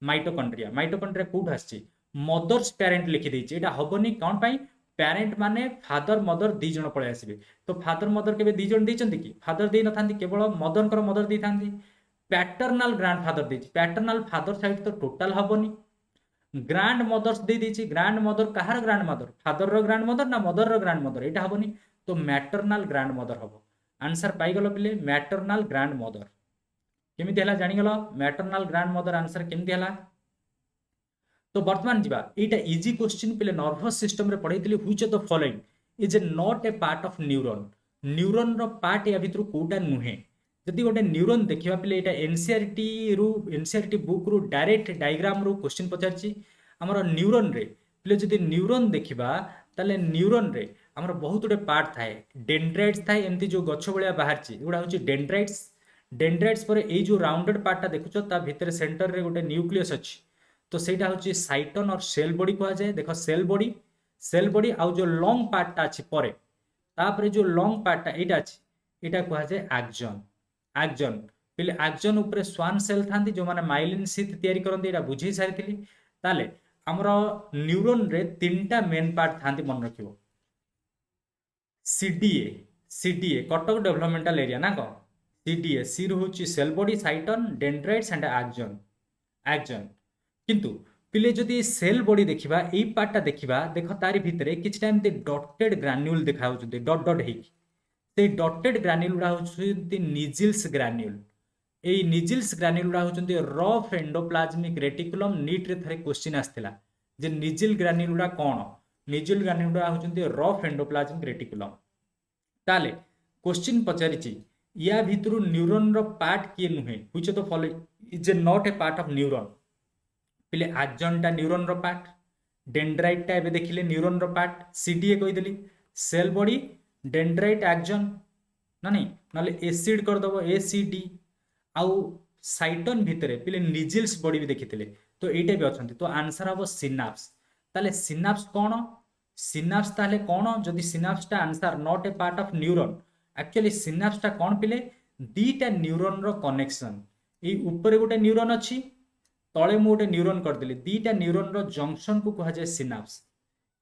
Speaker 1: mitochondria code आछि मदर्स पेरेंट लिखि देछि एटा हबनी कोन पई पेरेंट माने फादर मदर दी जण पळे आसीबे तो फादर मदर केबे दी जण दैचंती कि फादर देई नथांती केवल मदर कर मदर दै थांती पैटर्नल ग्रैंडफादर दैछि पैटर्नल फादर साइड तो टोटल हबनी ग्रैंड मदर्स दे देछि ग्रैंड मदर कहार ग्रैंड मदर फादर रो ग्रैंड मदर ना मदर रो ग्रैंड मदर एटा हबनी तो मैटरनल ग्रैंड मदर हबो आंसर पाई गलो पिले मैटरनल ग्रैंड मदर केमिति हला जानि गलो मैटरनल ग्रैंड मदर आंसर केमिति हला तो वर्तमान जीवा एटा इजी क्वेश्चन पिले नर्वस सिस्टम रे पढैतिली which of the following is not a part of neuron neuron रो पार्ट या भितर कोटा नुहे जदि गोटे न्यूरॉन देखिबा पिले एटा एनसीईआरटी बुक रु डायरेक्ट डायग्राम रु क्वेश्चन पचारछि हमर न्यूरॉन रे पिले जदि न्यूरॉन देखिबा ताले न्यूरॉन रे हमर बहुत गुटे पार्ट थाए डेंड्राइट्स थाए एमती जो गछ बलिया बाहरछि एगुडा होछि डेंड्राइट्स पर ए जो राउंडेड पार्टटा देखुछो ता भितर सेंटर रे गोटे न्यूक्लियस अछि तो सेटा होछि साइटन और सेल बॉडी कहा जाए देखो सेल बॉडी आउ जो लॉन्ग पार्टटा अछि परे तापरे जो लॉन्ग पार्टटा एटा अछि एटा कहा जाए एक्जन पिले एक्जन ऊपर स्वान सेल थांती जो माने माइलिन शीथ तयारी करंती एटा बुझी सारिथिली ताले हमरो न्यूरॉन रे तीनटा मेन पार्ट थांती मन रखिबो सीडीए कटक डेवलपमेंटल एरिया ना को सीडीए सी होची cell body cyton dendrites and axon किंतु पिले जदि सेल बॉडी देखिबा एई पार्टटा देखिबा देखो तारि भितरे किछ टाइम ते डॉटेड ग्रान्यूल देखा होचुते डॉट डॉट हेकी से डॉटेड ग्रान्यूल उडा होचुते निजिल्स ग्रान्यूल एई निजिल्स ग्रान्यूल उडा होचुते रफ एंडोप्लाज्मिक रेटिकुलम नीट रे थरे क्वेश्चन आस्थिला जे निजिल ग्रान्यूल उडा कोन निजिल ग्रान्यूल उडा होचुते रफ एंडोप्लाज्मिक रेटिकुलम ताले क्वेश्चन पचारिछि या भितरु न्यूरॉन रो पार्ट किए नुहे which of the following is not a part of neuron पिले एक्जन टा न्यूरॉन रो पार्ट डेंड्राइट टा एबे देखिले न्यूरॉन रो पार्ट सीडीए कहि देली सेल बॉडी डेंड्राइट एक्जन ना नहीं नले एसिड कर दबो एसीडी आउ साइटन भितरे पिले निजिल्स बॉडी भी देखिथिले तो एटा भी अछंती तो आंसर हबो सिनाप्स ताले सिनाप्स कोन सिनाप्स ताले कोन जदि सिनाप्स टा answer not a part of neuron actually synapse टा कोन पिले दीटा न्यूरॉन रो कनेक्शन ए ऊपर गोटे न्यूरॉन अछि तले मु गोटे न्यूरॉन कर देली दीटा न्यूरॉन रो जंक्शन को कहा जाय सिनाप्स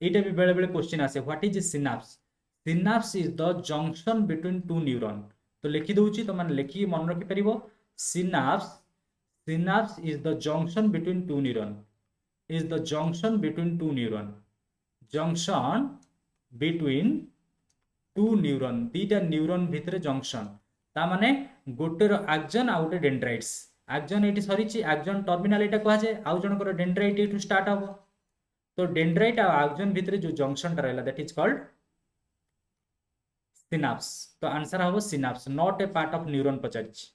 Speaker 1: एटा भी बेले बेले क्वेश्चन आसे what is synapse is the junction between two neuron तो लिखि दउची तो माने लिखि मन रखि परिबो synapse is the junction between two neuron junction between two neuron दीटा न्यूरॉन भितरे जंक्शन ता माने गोटे रो एक्जन आ गोटे डेंड्राइट्स एक्जन एटी सरीची एक्जन टर्मिनल एटा कहा जाए आउ जनकर डेंड्राइट एटू स्टार्ट हबो तो डेंड्राइट आ एक्जन भितरे जो जंक्शन टा रहला दैट इज कॉल्ड सिनाप्स तो आंसर हबो synapse not a part of neuron पचारिची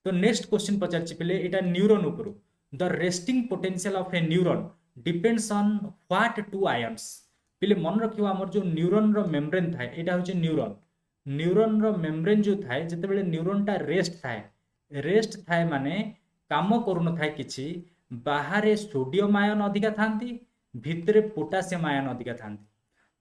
Speaker 1: तो नेक्स्ट क्वेश्चन पचारिची पले एटा न्यूरॉन उपरु the resting potential of a neuron depends on what two ions पिले मन रखियो हमर जो न्यूरॉन रो मेम्ब्रेन थाए एटा होचे न्यूरॉन रो मेम्ब्रेन जो थाए जते बेले न्यूरॉन टा रेस्ट थाए माने काम करू न थाए किछि बाहरे सोडियम आयन अधिका थांती भितरे पोटासियम आयन अधिका थांती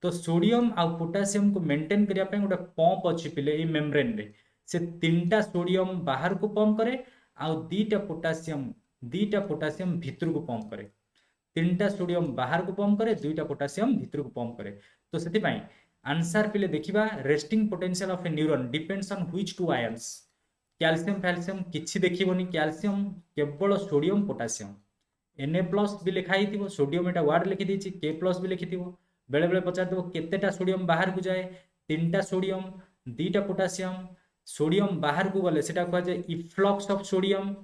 Speaker 1: तो सोडियम आ पोटासियम को मेंटेन करिया पे गोटे पंप अछि पिले ए मेम्ब्रेन रे से तीनटा सोडियम बाहर को पंप करे आ दीटा पोटासियम भीतर को पंप करे तीनटा सोडियम बाहर को पंप करे दुईटा पोटासियम भीतर को पंप करे तो सेति पई आंसर पिले देखिबा resting potential of a neuron depends on which two ions calcium किछि देखिबोनी कैल्शियम केवल सोडियम पोटासियम Na+ भी लिखाई थिबो सोडियम एटा वर्ड लिखि दिछि K+ भी लिखि थिबो बेले बेले पचार देबो केतेटा सोडियम बाहर को जाए तीनटा सोडियम दुईटा पोटासियम सोडियम बाहर को गले सेटा कहा जाए इफ्लक्स ऑफ सोडियम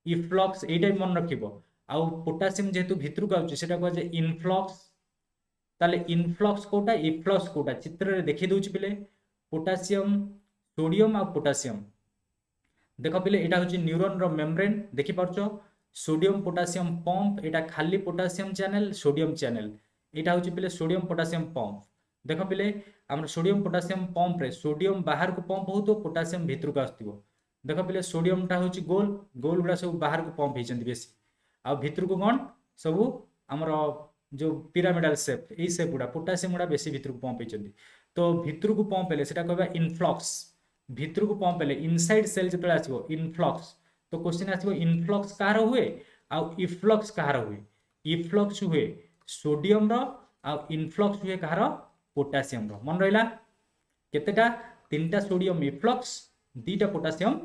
Speaker 1: इफ्लक्स एटा मन रखिबो आ पोटासियम जेतु भीतर को आउछि सेटा कहा जाए इनफ्लक्स ताले इनफ्लक्स कोटा इफ्लक्स कोटा चित्र रे देखि दउछि पिले पोटासियम सोडियम आ पोटासियम देखो पिले एटा होछि न्यूरॉन रो मेम्ब्रेन देखि परछो सोडियम पोटासियम पंप एटा खाली पोटासियम चैनल सोडियम चैनल एटा होछि पिले सोडियम पोटासियम पंप देखो पिले हमर सोडियम पोटासियम पंप रे सोडियम बाहर को पंप होतो पोटासियम भीतर को आस्तिबो देखो पिले सोडियम टा होछि गोल गुडा सब बाहर को पंप हेचंती बेसी आ भीतर को कोन सब हमर जो pyramidal shape A shape गुडा potassium गुडा बेसी भीतर को पंप हेचंती तो भीतर को पंप हेले सेटा कहबा इनफ्लक्स भितर को पंप हेले इनसाइड सेल जो आसो इनफ्लक्स तो क्वेश्चन आसो इनफ्लक्स कहार हुए आउ इफ्लक्स कहार हुए इफ्लक्स हुए सोडियम रो आउ इनफ्लक्स हुए कहार पोटासियम रो मन रहिला केतेटा तीनटा सोडियम इफ्लक्स दीटा पोटासियम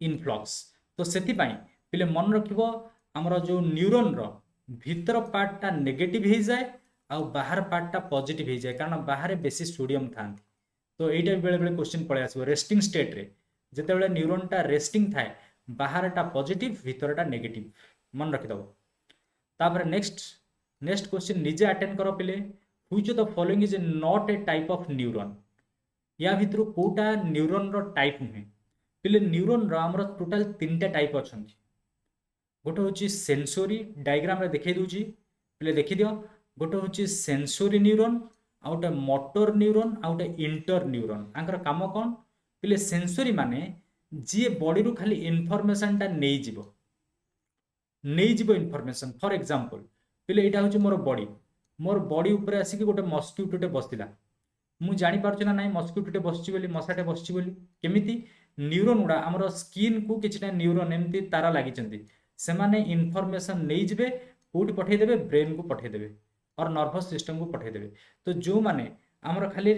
Speaker 1: इनफ्लक्स तो से पे मन रखिबो हमर जो न्यूरॉन रो भीतर पार्टटा नेगेटिव हो जाए आउ बाहर पार्टटा पॉजिटिव हो जाए कारण बाहर बेसी सोडियम था तो यहीटा बेले बेले क्वेश्चन पड़े आसो रेस्टिंग स्टेट रे जेतेबेले न्यूरॉनटा रेस्टिंग थाए बाहरटा पॉजिटिव भीतरटा नेगेटिव मन रखिदबो तापर नेक्स्ट क्वेश्चन निजे अटेंड करो पिले which of the following is not a type of neuron या भितर कोटा न्यूरॉन रो टाइप नुहे पिले न्यूरॉन रो हमर टोटल तीनटा टाइप अछंती गोटे हूँ सेंसोरी डायग्राम रे देखै दूची पिले देखि दियो गोटे हूँ सेंसोरी न्यूरॉन आ गोटे मोटर न्यूरॉन आ गोटे इंटर न्यूरॉन आंकर काम कौन पिले सेंसोरी माने जी बॉडी रु खाली इनफॉरमेशन टा नै जीवो इनफॉरमेशन फॉर एग्जांपल पिले एटा हूँ मोर बॉडी ऊपर आसिक गोटे मस्क्यूटोटे बसला मु जानी पारछु ना नाइ मस्क्यूटोटे बसछि बोली मशाटे बसछि बोली केमिति न्यूरॉन गुडा हमर स्किन को किछटा न्यूरॉन एमती तारा लागिचंती सेमाने इनफॉरमेशन नै जिवे कोठी पठै देबे ब्रेन को पठै देबे और नर्वस सिस्टम को पठै देबे तो जो माने हमर खाली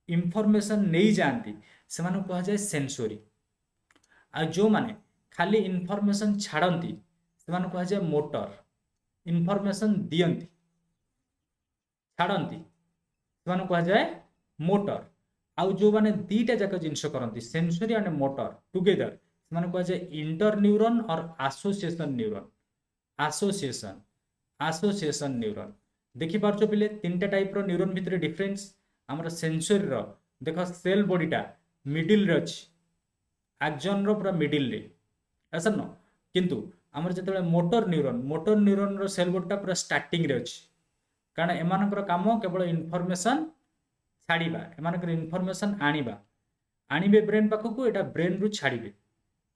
Speaker 1: इनफॉरमेशन नै जानती सेमाने कहा जाय सेंसोरी आ जो माने खाली इनफॉरमेशन छाड़ती सेमाने कहा जाय मोटर इनफॉरमेशन दियंती छाड़ती सेमाने कहा जाय मोटर आउ जो माने दीटा जाक जिंस करती सेंसोरी एंड मोटर टुगेदर सेमाने कहा जाय इंटर न्यूरॉन और एसोसिएशन न्यूरॉन एसोसिएशन न्यूरॉन देखि पारछो पिले तीनटा टाइप रो न्यूरॉन भितर डिफरेंस हमर सेंसोरी रो देखो सेल बॉडीटा मिडिल रे अछि एक्सन रो पूरा मिडिल रे ऐसा न किंतु हमर जते मोटर न्यूरॉन रो सेल बॉडीटा पूरा स्टार्टिंग रे अछि कारण एमानकर काम केवल इनफॉरमेशन छाड़ीबा एमानकर इनफॉरमेशन आनिबे ब्रेन पाखकू एटा ब्रेन रु छाड़ीबे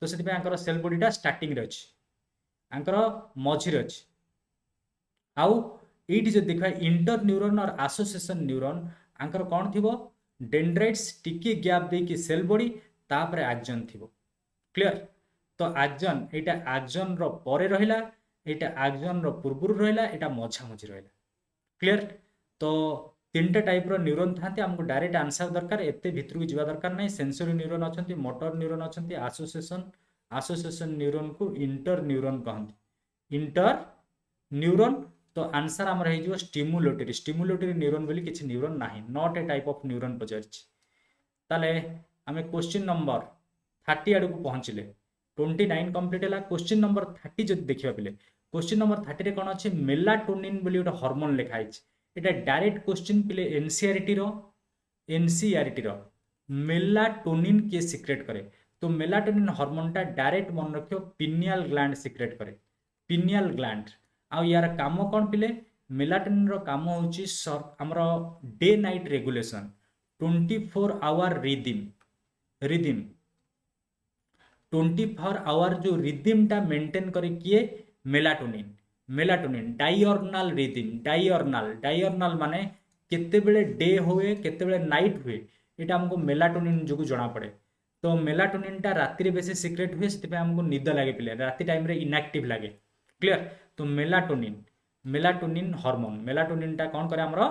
Speaker 1: तो सेति आंकर सेल बॉडीटा स्टार्टिंग रे अछि आंकर मझी रे अछि आउ एठी जे देखा इंटर न्यूरॉन और एसोसिएशन न्यूरॉन आंकर कोन थिबो डेंड्राइट्स टिके गैप दे कि सेल बॉडी तापर एक्सन थिबो क्लियर तो एक्सन एटा एक्सन रो परे रहिला एटा एक्सन रो पूर्वरु रहिला एटा मझा मझी रहिला क्लियर तो तीनटा टाइप रो न्यूरॉन थांती हमको डायरेक्ट आंसर दरकार एते भितर को जीवा दरकार नै सेंसोरी न्यूरॉन अछंती मोटर न्यूरॉन अछंती एसोसिएशन न्यूरॉन को इंटर न्यूरॉन कहंती इंटर न्यूरॉन तो आंसर हमर हे जो स्टिमुलेटरी न्यूरॉन बोली किछि न्यूरॉन नाही not a type of neuron पचारछि ताले हमें क्वेश्चन नंबर 30 आडू को पहुंचले 29 कंप्लीट हला क्वेश्चन नंबर 30 जदि देखिबा पिले क्वेश्चन नंबर 30 रे कोन अछि मेलाटोनिन बोली ओटा हार्मोन लिखा अछि एटा डायरेक्ट क्वेश्चन पिले एनसीईआरटी रो मेलाटोनिन के सीक्रेट करे तो मेलाटोनिन हार्मोनटा डायरेक्ट मन रखियो पिनियल ग्लैंड सीक्रेट करे पिनियल ग्लैंड आ यार काम कोन पिले मेलाटोनिन रो काम होची हमर day night regulation 24 hour rhythm 24 hour जो रिदम टा मेंटेन करे किए मेलाटोनिन डायर्नल रिदम डायर्नल माने केते बेले डे होए केते बेले नाइट हुए एटा हमको मेलाटोनिन जो जना पड़े तो मेलाटोनिन टा राति रे बेसी सीक्रेट हुए सेते हमको निद लागे पिले राति टाइम रे इनएक्टिव लागे क्लियर तो मेलाटोनिन हार्मोन मेलाटोनिन टा कोन करे हमरो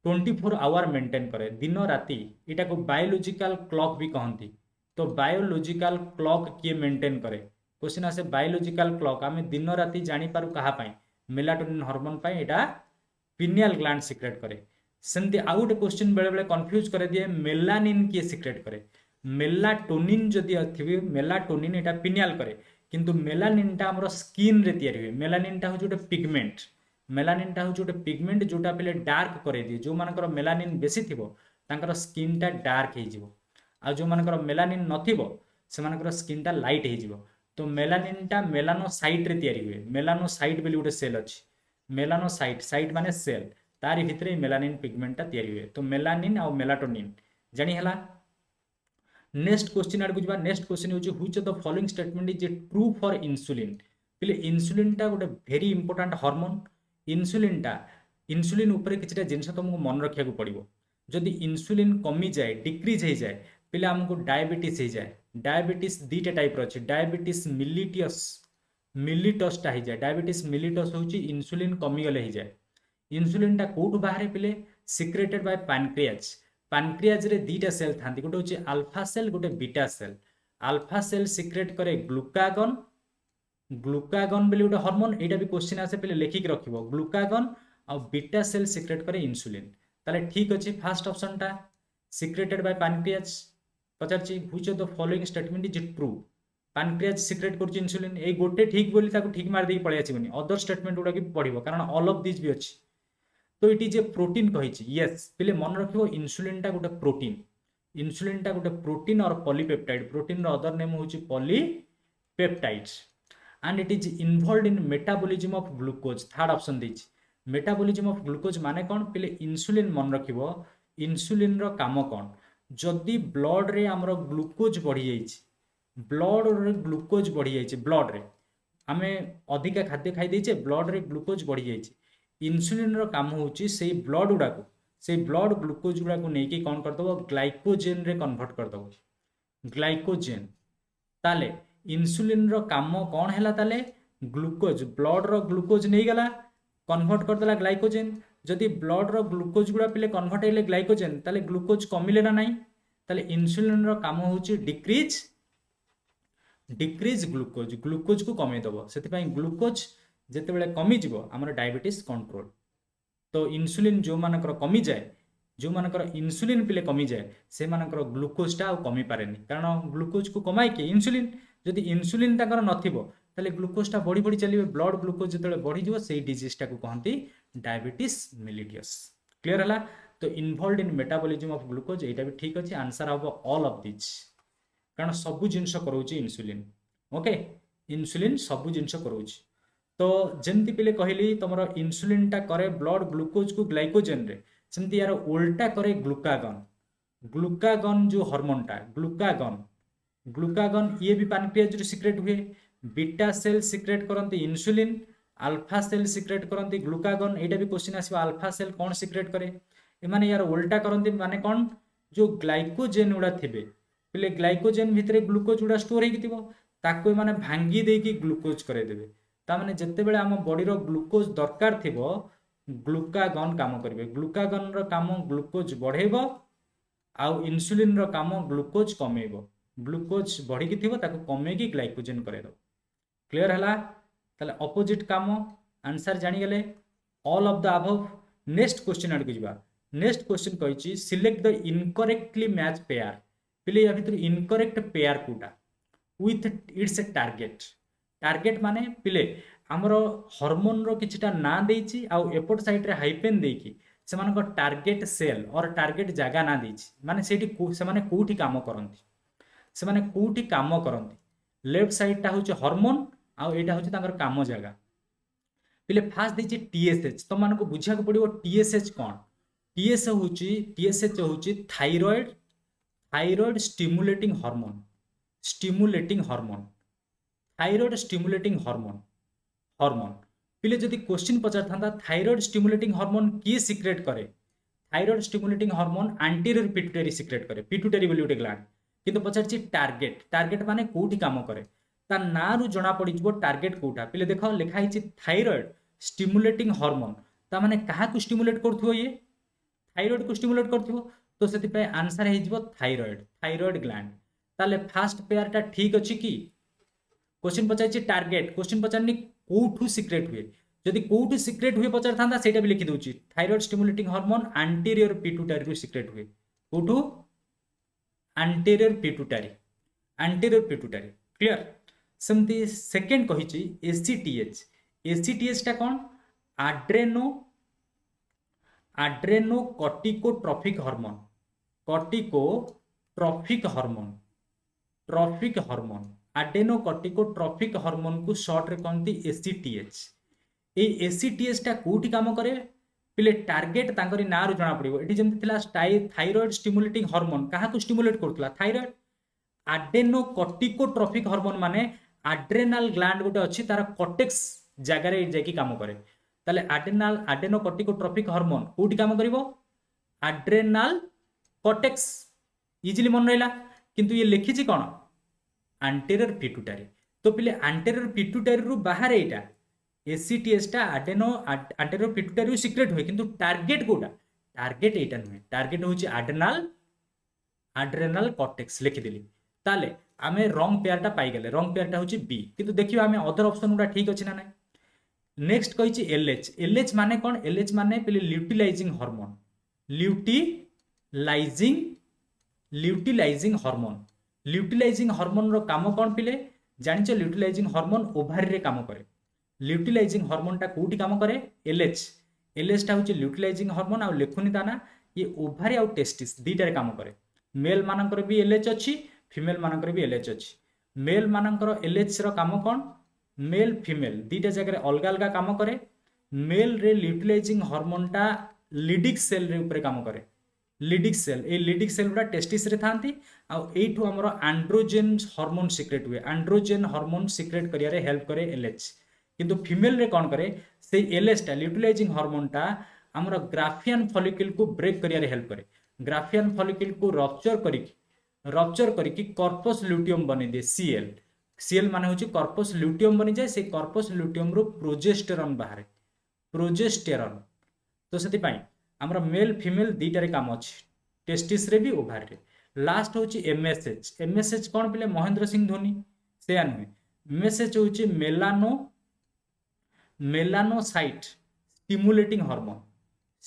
Speaker 1: 24 आवर मेंटेन करे दिन राति एटा को बायोलॉजिकल क्लॉक भी कहंती तो बायोलॉजिकल क्लॉक किए मेंटेन करे क्वेश्चन आसे बायोलॉजिकल क्लॉक आमे दिन राति जानि पारु कहा पाई मेलाटोनिन हार्मोन पाई एटा पिनियल ग्लैंड सीक्रेट करे सेमती आउट क्वेश्चन बेले बेले कंफ्यूज करे दिए मेलानिन किए सीक्रेट करे मेलाटोनिन जदि अथिबे मेलाटोनिन एटा पिनियल करे किंतु मेलानिन टा हमरो स्किन रे तयारी हुए मेलानिन टा हो जोटे पिगमेंट मेलानिन टा हो जोटे पिगमेंट जोटा पले डार्क करे दिए जो मानकर मेलानिन बेसी थिबो तांकर स्किन टा डार्क हे जिवो आ जो मानकर मेलानिन नथिबो से मानकर स्किन टा लाइट हे जिवो तो मेलानिन टा मेलानोसाइट रे तयारी हुए मेलानोसाइट बेली गोटे सेल अछि मेलानोसाइट माने सेल तारि भितरे मेलानिन पिगमेंट टा तयारी हुए तो मेलानिन आ मेलाटोनिन जानि हला नेक्स्ट क्वेश्चन आड़ बुझबा नेक्स्ट क्वेश्चन होची which of the following statement is true for insulin पिले इंसुलिन टा गोटे वेरी इंपोर्टेंट हार्मोन इंसुलिन ऊपर किछटा जिंस तुमको मन रखिया को पड़िबो जदि इन्सुलिन कमी जाए डिक्रीज हो जाए पिले आमको डायबिटीज हो जाए डायबिटीज दुईटा टाइप अच्छी डायबिटीज मिलिटियस मिलिटसटा हो जाए डायबिटीज मिलिटस हूँ इन्सुलिन कमीगले हो जाए इन्सुलिन टा कौटू बाहर पिले सिक्रेटेड बाय पैनक्रियाज पैनक्रियाज रे दुईटा सेल था गोटे हूँ आल्फा सेल गोटे beta cell alpha cell secrete करे ग्लूकागन ग्लूकागन बोली गोटे हॉर्मोन एटा भी क्वेश्चन आसे पे लिखिक रखिबो ग्लूकागन आ बीटा सेल सिक्रेट करे इन्सुलिन ताले ठीक अछि फर्स्ट ऑप्शन टा सिक्रेटेड बाय पैनक्रियाज पचारछि which of the following statement is true pancreas secrete करछि इन्सुलिन ए गोटे ठीक बोली ताको ठीक मार देई पळै आछिबनी अदर स्टेटमेंट गुडा की पढिबो कारण ऑल ऑफ दिस भी अछि तो इट इज ए प्रोटीन कहिछि यस पिले मन रखिबो इन्सुलिन टा गोटे प्रोटीन और पॉलीपेप्टाइड प्रोटीन रो अदर नेम होछि polypeptides and it is involved in metabolism of glucose third option देछि metabolism of glucose माने कोन पिले इंसुलिन मन रखिबो इंसुलिन रो काम कोन जदि ब्लड रे हमरो ग्लूकोज बढ़ी जाइछि ब्लड रे ग्लूकोज बढ़ी जाइछि ब्लड रे आमे अधिका खाद्य खाइ दैछे ब्लड रे ग्लूकोज बढ़ी जाइछि इंसुलिन रो काम होछि सेही ब्लड उडा को सेही ब्लड ग्लूकोज उडा को नेकी कोन कर दबो ग्लाइकोजेन रे कन्वर्ट कर दबो ग्लाइकोजेन ताले इन्सुलिन रो काम कौन है ताले ग्लूकोज ब्लड रो ग्लूकोज नहीं गला कन्वर्ट कर देला ग्लाइकोजेन जदि ब्लड रो ग्लूकोज गुडा पिले कन्वर्ट हेले ग्लाइकोजेन ताले ग्लूकोज कमिले ना नहीं ताले इन्सुलिन रो काम होची डिक्रीज ग्लूकोज को कमे दबो सेति पई ग्लूकोज जेते बेले कमी जिवो हमर डायबिटीज कंट्रोल तो इन्सुलिन जो मानकर कमी जाए जो मानकर इन्सुलिन पिले कमी जाए से मानकर ग्लूकोजटा आ कमी पारेनी कारण ग्लूकोज को कमाई के इन्सुलिन जदि इन्सुलिन ताकर नथिबो ताले ग्लूकोजटा बढ़ी बढ़ी चलिबे ब्लड ग्लूकोज जेतेले बढ़ी जिवो सेही डिजीजटा को कहंती डायबिटीज मिलिटियस क्लियर हला तो involved in metabolism of glucose एटा भी ठीक अछि आंसर हबो ऑल ऑफ दिस कारण सब जिंस करूची इन्सुलिन ओके इन्सुलिन सब जिंस करूची तो जेमती पिले कहली तमरो इन्सुलिन टा करे ब्लड ग्लूकोज को ग्लाइकोजेन रे सेमती यार उल्टा करे ग्लूकागन जो हार्मोन टा ग्लूकागन ये भी पैनक्रियाज रे सिक्रेट हुए बीटा सेल सिक्रेट करंती इन्सुलिन अल्फा सेल सिक्रेट करंती ग्लूकागन एटा भी क्वेश्चन आसीबो अल्फा सेल कौन सिक्रेट करे ए माने यार उल्टा करंती माने कौन जो ग्लाइकोजेन उडा थिबे पिले ग्लाइकोजेन भितरे ग्लूकोज उडा स्टोर हेकि थिबो ताको माने भांगी देकी ग्लूकोज करे देबे ता माने जत्ते बेले हम बॉडी रो ग्लूकोज दरकार थिबो ग्लूकागन काम करिवे ग्लूकागन रो काम ग्लूकोज बढ़ेबो आउ इन्सुलिन रो काम ग्लूकोज कमेबो ग्लूकोज बढ़ी कि थिबो ताको कमेकी ग्लाइकोजेन करे दो क्लियर हला ताले ऑपोजिट काम आंसर जानि गेले all of the above next question आड जिबा नेक्स्ट क्वेश्चन कहिछि select the incorrectly match pair पिले या भितर इनकरेक्ट पेयर कोटा विथ इट्स टार्गेट माने पिले हमरो हार्मोन रो किछटा ना देछि आउ एपोर्ट साइड रे हाइपेन देकी से मानको टार्गेट सेल और टार्गेट जगह ना देछि माने सेठी से माने कोठी काम करंती से माने कोठी काम करंती लेफ्ट साइड टा होचे हार्मोन आउ एटा होचे तांकर काम जगह पिले फास्ट देछि टीएसएच तो मानको बुझिया को पड़िबो टीएसएच कोन टीएसएच होची thyroid stimulating hormone thyroid stimulating hormone पिले जदि क्वेश्चन पचार था थायराइड स्टिमुलेटिंग हार्मोन की सिक्रेट करे thyroid stimulating hormone anterior pituitary secrete करे पिट्यूटरी बोली गोटे ग्लैंड किंतु पचारछि टार्गेट माने कोठी काम करे ता ना रु जणा पड़ी जबो टार्गेट कोठा पिले देखो लिखा हिछि थायराइड स्टिमुलेटिंग हार्मोन ता माने कहा को स्टिमुलेट करथुओ ये थायराइड को स्टिमुलेट करथुओ तो सेति पे आंसर हे जबो थायराइड ग्लैंड ताले फर्स्ट पेयर टा ठीक अछि कि क्वेश्चन पचारछि टार्गेट क्वेश्चन पचारनी कोठू सिक्रेट हुए जदि कोठू सिक्रेट हुए पचार थांदा सेटा भी लिखि दउछि thyroid stimulating hormone anterior pituitary रु सिक्रेट हुए कोठू एंटीरियर पिट्यूटरी क्लियर सेमती सेकंड कहिछि एसीटीएच टा कोन adrenocorticotrophic hormone adrenocorticotrophic hormone को शॉर्ट रे कहंती एसीटीएच ए एसीटीएच टा कोठी काम करे पिले टार्गेट तांकरी ना रु जणा पड़िबो एठी जेमति थिला थायराइड स्टिमुलेटिंग हार्मोन काहा को स्टिमुलेट करथला थायराइड आडेनोकॉर्टिकोट्रॉफिक हार्मोन माने आड्रेनाल ग्लैंड गोटे अछि तार कॉर्टेक्स जगह रे जाकी काम करे ताले आडेनोकॉर्टिकोट्रॉफिक हार्मोन कोठी काम करिवो आड्रेनाल कॉर्टेक्स इजिली मन रहा किंतु ये लिखी कौन एंटीरियर पिट्यूटरी तो पिले एंटीरियर पिट्यूटरी रु बाहर एटा एसीटीएस टा आडेनो एंटीरियर पिट्यूटरी सीक्रेट हुए किंतु टार्गेट कोटा टार्गेट एटा नुहे टार्गेट होची आड्रेनाल कॉर्टेक्स लिखिदेली ताले आमे रॉन्ग पेयरटा पाइगले रॉन्ग पेयरटा होची बी किंतु देखिबा आमे अदर ऑप्शन गुडा ठीक अछि ना नै नेक्स्ट कहिछि एलएच एलएच माने कोन एलएच माने पिले ल्यूटिलाइजिंग हार्मोन ल्यूटिलाइजिंग हार्मोन रो काम कोन पिले जानिछ ल्यूटिलाइजिंग हार्मोन ओभारी रे काम करे ल्यूटिलाइजिंग हार्मोन टा कोठी काम करे एलएच टा होची ल्यूटिलाइजिंग हार्मोन आ लेखुनी ताना ये ओभारी आ टेस्टिस दीटा रे काम करे मेल मानकर भी एलएच अछि फीमेल मानकर भी एलएच अछि मेल मानकर एलएच रो काम कोन मेल फीमेल दीटा जगह अलग अलग काम करे मेल रे ल्यूटिलाइजिंग हार्मोन टा लीडिक सेल रे ऊपर काम करे लीडिक सेल गुडा टेस्टिस रे थांती आ एठू हमरो एंड्रोजेन हार्मोन सीक्रेट हुए एंड्रोजेन हार्मोन सीक्रेट करिया रे हेल्प करे एलएच किंतु फीमेल रे कोन करे से एलएच टा ल्यूटिलाइजिंग हार्मोन टा हमरो ग्राफियन फॉलिकल को ब्रेक करिया रे हेल्प करे ग्राफियन फॉलिकल को रप्चर करिकी कॉर्पस ल्यूटियम बने दे सीएल माने होची कॉर्पस ल्यूटियम बनी जाए से कॉर्पस ल्यूटियम रो प्रोजेस्टेरॉन बाहर प्रोजेस्टेरॉन तो सेति पई हमरा मेल फीमेल दीटा रे काम अछि टेस्टिस रे भी ओभार रे लास्ट होची एमएसएच कोन पिले महेंद्र सिंह धोनी से आनु एमएसएच होची melanocyte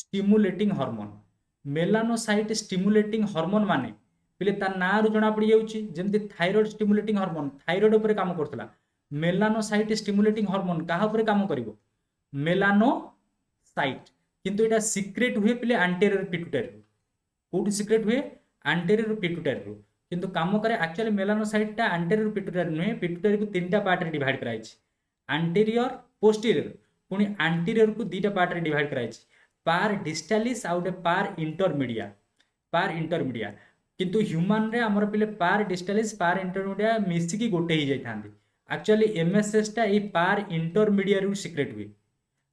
Speaker 1: stimulating hormone melanocyte stimulating hormone माने पिले ता ना रु जणा पड़ी जाउची जेमति थायराइड स्टिमुलेटिंग हार्मोन थायराइड ऊपर काम करथला मेलानोसाइट स्टिमुलेटिंग हार्मोन काहा ऊपर काम करिवो मेलानोसाइट किंतु एटा सीक्रेट हुए पिले एंटीरियर पिट्यूटरी कोठी सीक्रेट हुए एंटीरियर पिट्यूटरी किंतु काम करे एक्चुअली मेलानोसाइट टा एंटीरियर पिट्यूटरी नुहे पिट्यूटरी को तीनटा पार्ट रे डिवाइड कराई छि एंटीरियर पोस्टीरियर पुनी एंटीरियर को दीटा पार्ट रे डिवाइड कराई छि पार डिस्टालिस आउट पार इंटरमीडिया किंतु ह्यूमन रे हमर पिले पार डिस्टालिस पार इंटरमीडिया मिसी की गोटे ही जाई थांदी एक्चुअली एमएसएस टा ए पार इंटरमीडिया रु सीक्रेट हुए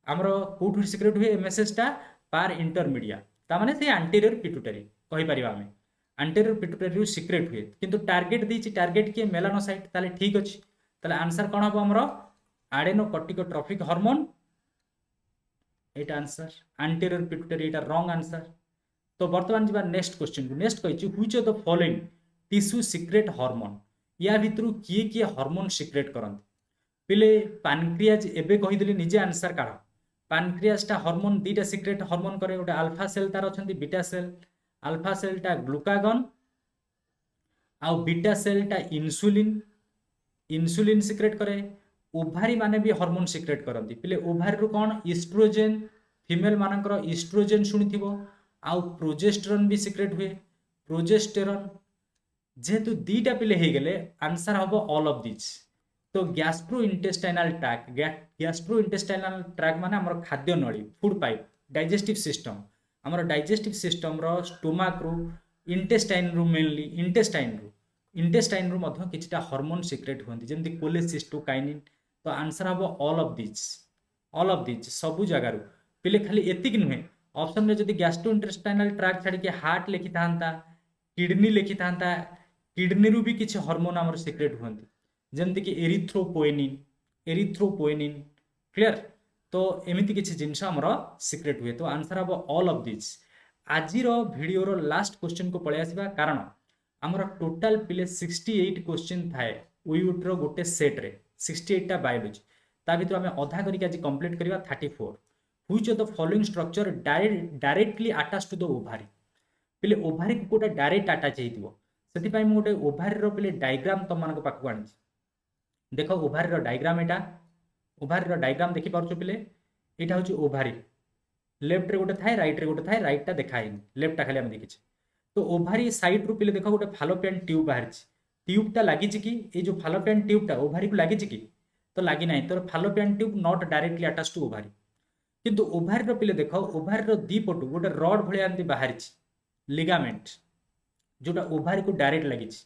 Speaker 1: हमर कोठु सीक्रेट हुए एमएसएस टा पार इंटरमीडिया ता माने से एंटीरियर पिट्यूटरी कहि परिबा हमें एंटीरियर पिट्यूटरी रु सीक्रेट हुए किंतु टारगेट दैछि टारगेट के मेलानोसाइट ताले ठीक अछि ताले आंसर कोन हबो हमर एडेनोकॉर्टिकोट्रोफिक हार्मोन एटा आंसर एंटीरियर पिट्यूटरी एटा रॉन्ग आंसर तो वर्तमान जीवा नेक्स्ट क्वेश्चन को नेक्स्ट कहिछि which of the following tissue secrete hormone या भितरु किए हार्मोन सीक्रेट करंत पिले पैनक्रियाज एबे कहि देली निजे आंसर काढ पैनक्रियाज टा हार्मोन दीटा सीक्रेट हार्मोन करे ओटा अल्फा सेल तार अछंती बीटा सेल अल्फा सेल टा ग्लूकागन आ बीटा सेल टा इंसुलिन सीक्रेट करे ओभारी माने भी हार्मोन सीक्रेट करंती पिले ओभारी रु कोन ईस्ट्रोजेन फीमेल मानकर ईस्ट्रोजेन सुनिथिबो आउ प्रोजेस्टेरॉन भी सीक्रेट हुए प्रोजेस्टेरॉन जेहेतु दीटा पिले हे गेले आंसर हबो ऑल ऑफ दिस तो गैस्ट्रोइंटेस्टाइनल ट्रैक माने हमर खाद्य नळी फूड पाइप डाइजेस्टिव सिस्टम हमर डाइजेस्टिव सिस्टम रो स्टोमक रु इंटेस्टाइन रु मेनली इंटेस्टाइन रु मध्य किछटा हार्मोन सीक्रेट होंती जेमति कोलेसिस्टोकाइनिन तो आंसर हबो ऑल ऑफ दिस सब जगह रु पिले खाली एतिक नुहे ऑप्शन में जदि गैस्ट्रोइंटेस्टाइनल ट्रैक छाड़ी के हार्ट लिखि थांता किडनी लिखि थांता किडनी रु भी किछ हार्मोन हमर सीक्रेट होंती जेमति कि एरिथ्रोपोएनिन क्लियर तो एमिति किछ जिंस हमर सीक्रेट हुए तो आंसर हबो ऑल ऑफ दिस आज रो वीडियो रो लास्ट क्वेश्चन को पळे आसीबा कारण हमर टोटल पिले 68 क्वेश्चन थाए वीट रो गोटे सेट रे 68 टा बायोलॉजी ता भितर हमें आधा करिक आज कंप्लीट करबा 34 which of the following structure directly attach to the ovary पिले ओभारी को कोटा डायरेक्ट अटैच हेतिबो सेति पई मु गोटे ओभारी रो पिले डायग्राम त मानको पाखु आनि देखो ओभारी रो डायग्राम एटा ओभारी रो डायग्राम देखि पारछो पिले एटा होची ओभारी लेफ्ट रे गोटे थाए राइट टा देखाई लेफ्ट टा खाली हम देखिछ तो ओभारी साइड रु पिले देखो गोटे फालोपियन ट्यूब बाहरछि ट्यूब टा लागि छि कि ए जो फालोपियन ट्यूब टा ओभारी को लागि छि कि तो लागि नाही तो fallopian tube not directly attach to ovary किंतु ओभारी रो पिले देखो ओभारी रो दी पटु गोटे रड भलिया आंती बाहरछि लिगामेंट जोटा ओभारी को डायरेक्ट लागि छि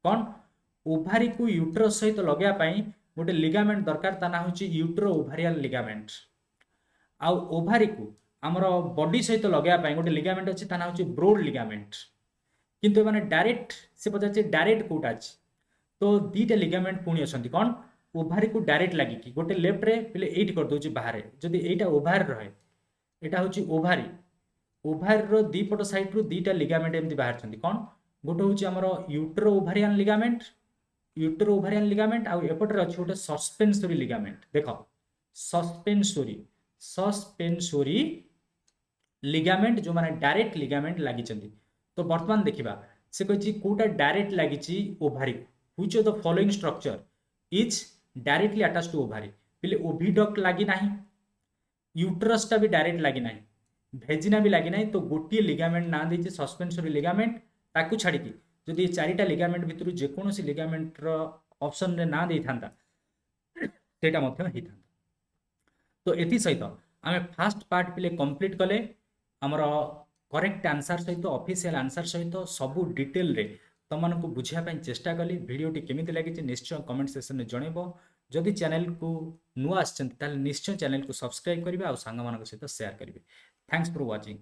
Speaker 1: कोन ओभारी को यूट्रस सहित लगया पई गोटे लिगामेंट दरकार ता ना होची यूट्रो ओभारियल लिगामेंट आ ओभारी को आमर बॉडी सहित लगेगा गोटे लिगामेंट अच्छे ता ना हूँ ब्रोड लिगामेंट किंतु मैंने डायरेक्ट से पचार डायरेक्ट कौटा अच्छी तो दीटा लिगामेंट पुणी अच्छा कौन ओभारी को डायरेक्ट लगिकी गोटे लेफ्ट रे पहले एट कर दूसरी बाहर जदि एटा ओभार रहे यहाँ हूँ ओभारी ओभार दीपट साइड रु दीटा लिगामेंट एमती बाहर कौन गोटे हूँ आमर यूट्रो ओभारियान लिगामेंट आउ एपटे अच्छे गोटे सस्पेंसोरी लिगामेंट देख सस्पेंसोरी लिगामेंट जो माने डायरेक्ट लिगामेंट लगी तो बर्तमान देखा से कही कौटा डायरेक्ट लगी ovary which of the following structure is directly attach to ovary पहले ओविडक्ट लगी ना यूट्रसटा भी डायरेक्ट लगी ना भेजिना भी लगी ना तो गोटे लिगामेंट ना देती सस्पेंसोरी लिगामेंट ताकू छाड़ी जदि ये चारिटा लिगामेंट भितर जेकोसी लिगामेंटर ऑप्शन रे ना दे था सेटा मध्य होई था तो एथि सहित आम फास्ट पार्ट पे कंप्लीट कले आमर करेक्ट आंसर सहित ऑफिशियल आंसर सहित सबू डिटेल रे तुमको बुझापी चेष्टा कली वीडियोटी केमी लगी निश्चय कमेंट सेक्शन में जनइब जदि चैनल को नुआ आछन निश्चय चैनल को सब्सक्राइब करेंगे और सांग सहित शेयर करेंगे थैंक्स फॉर वाचिंग।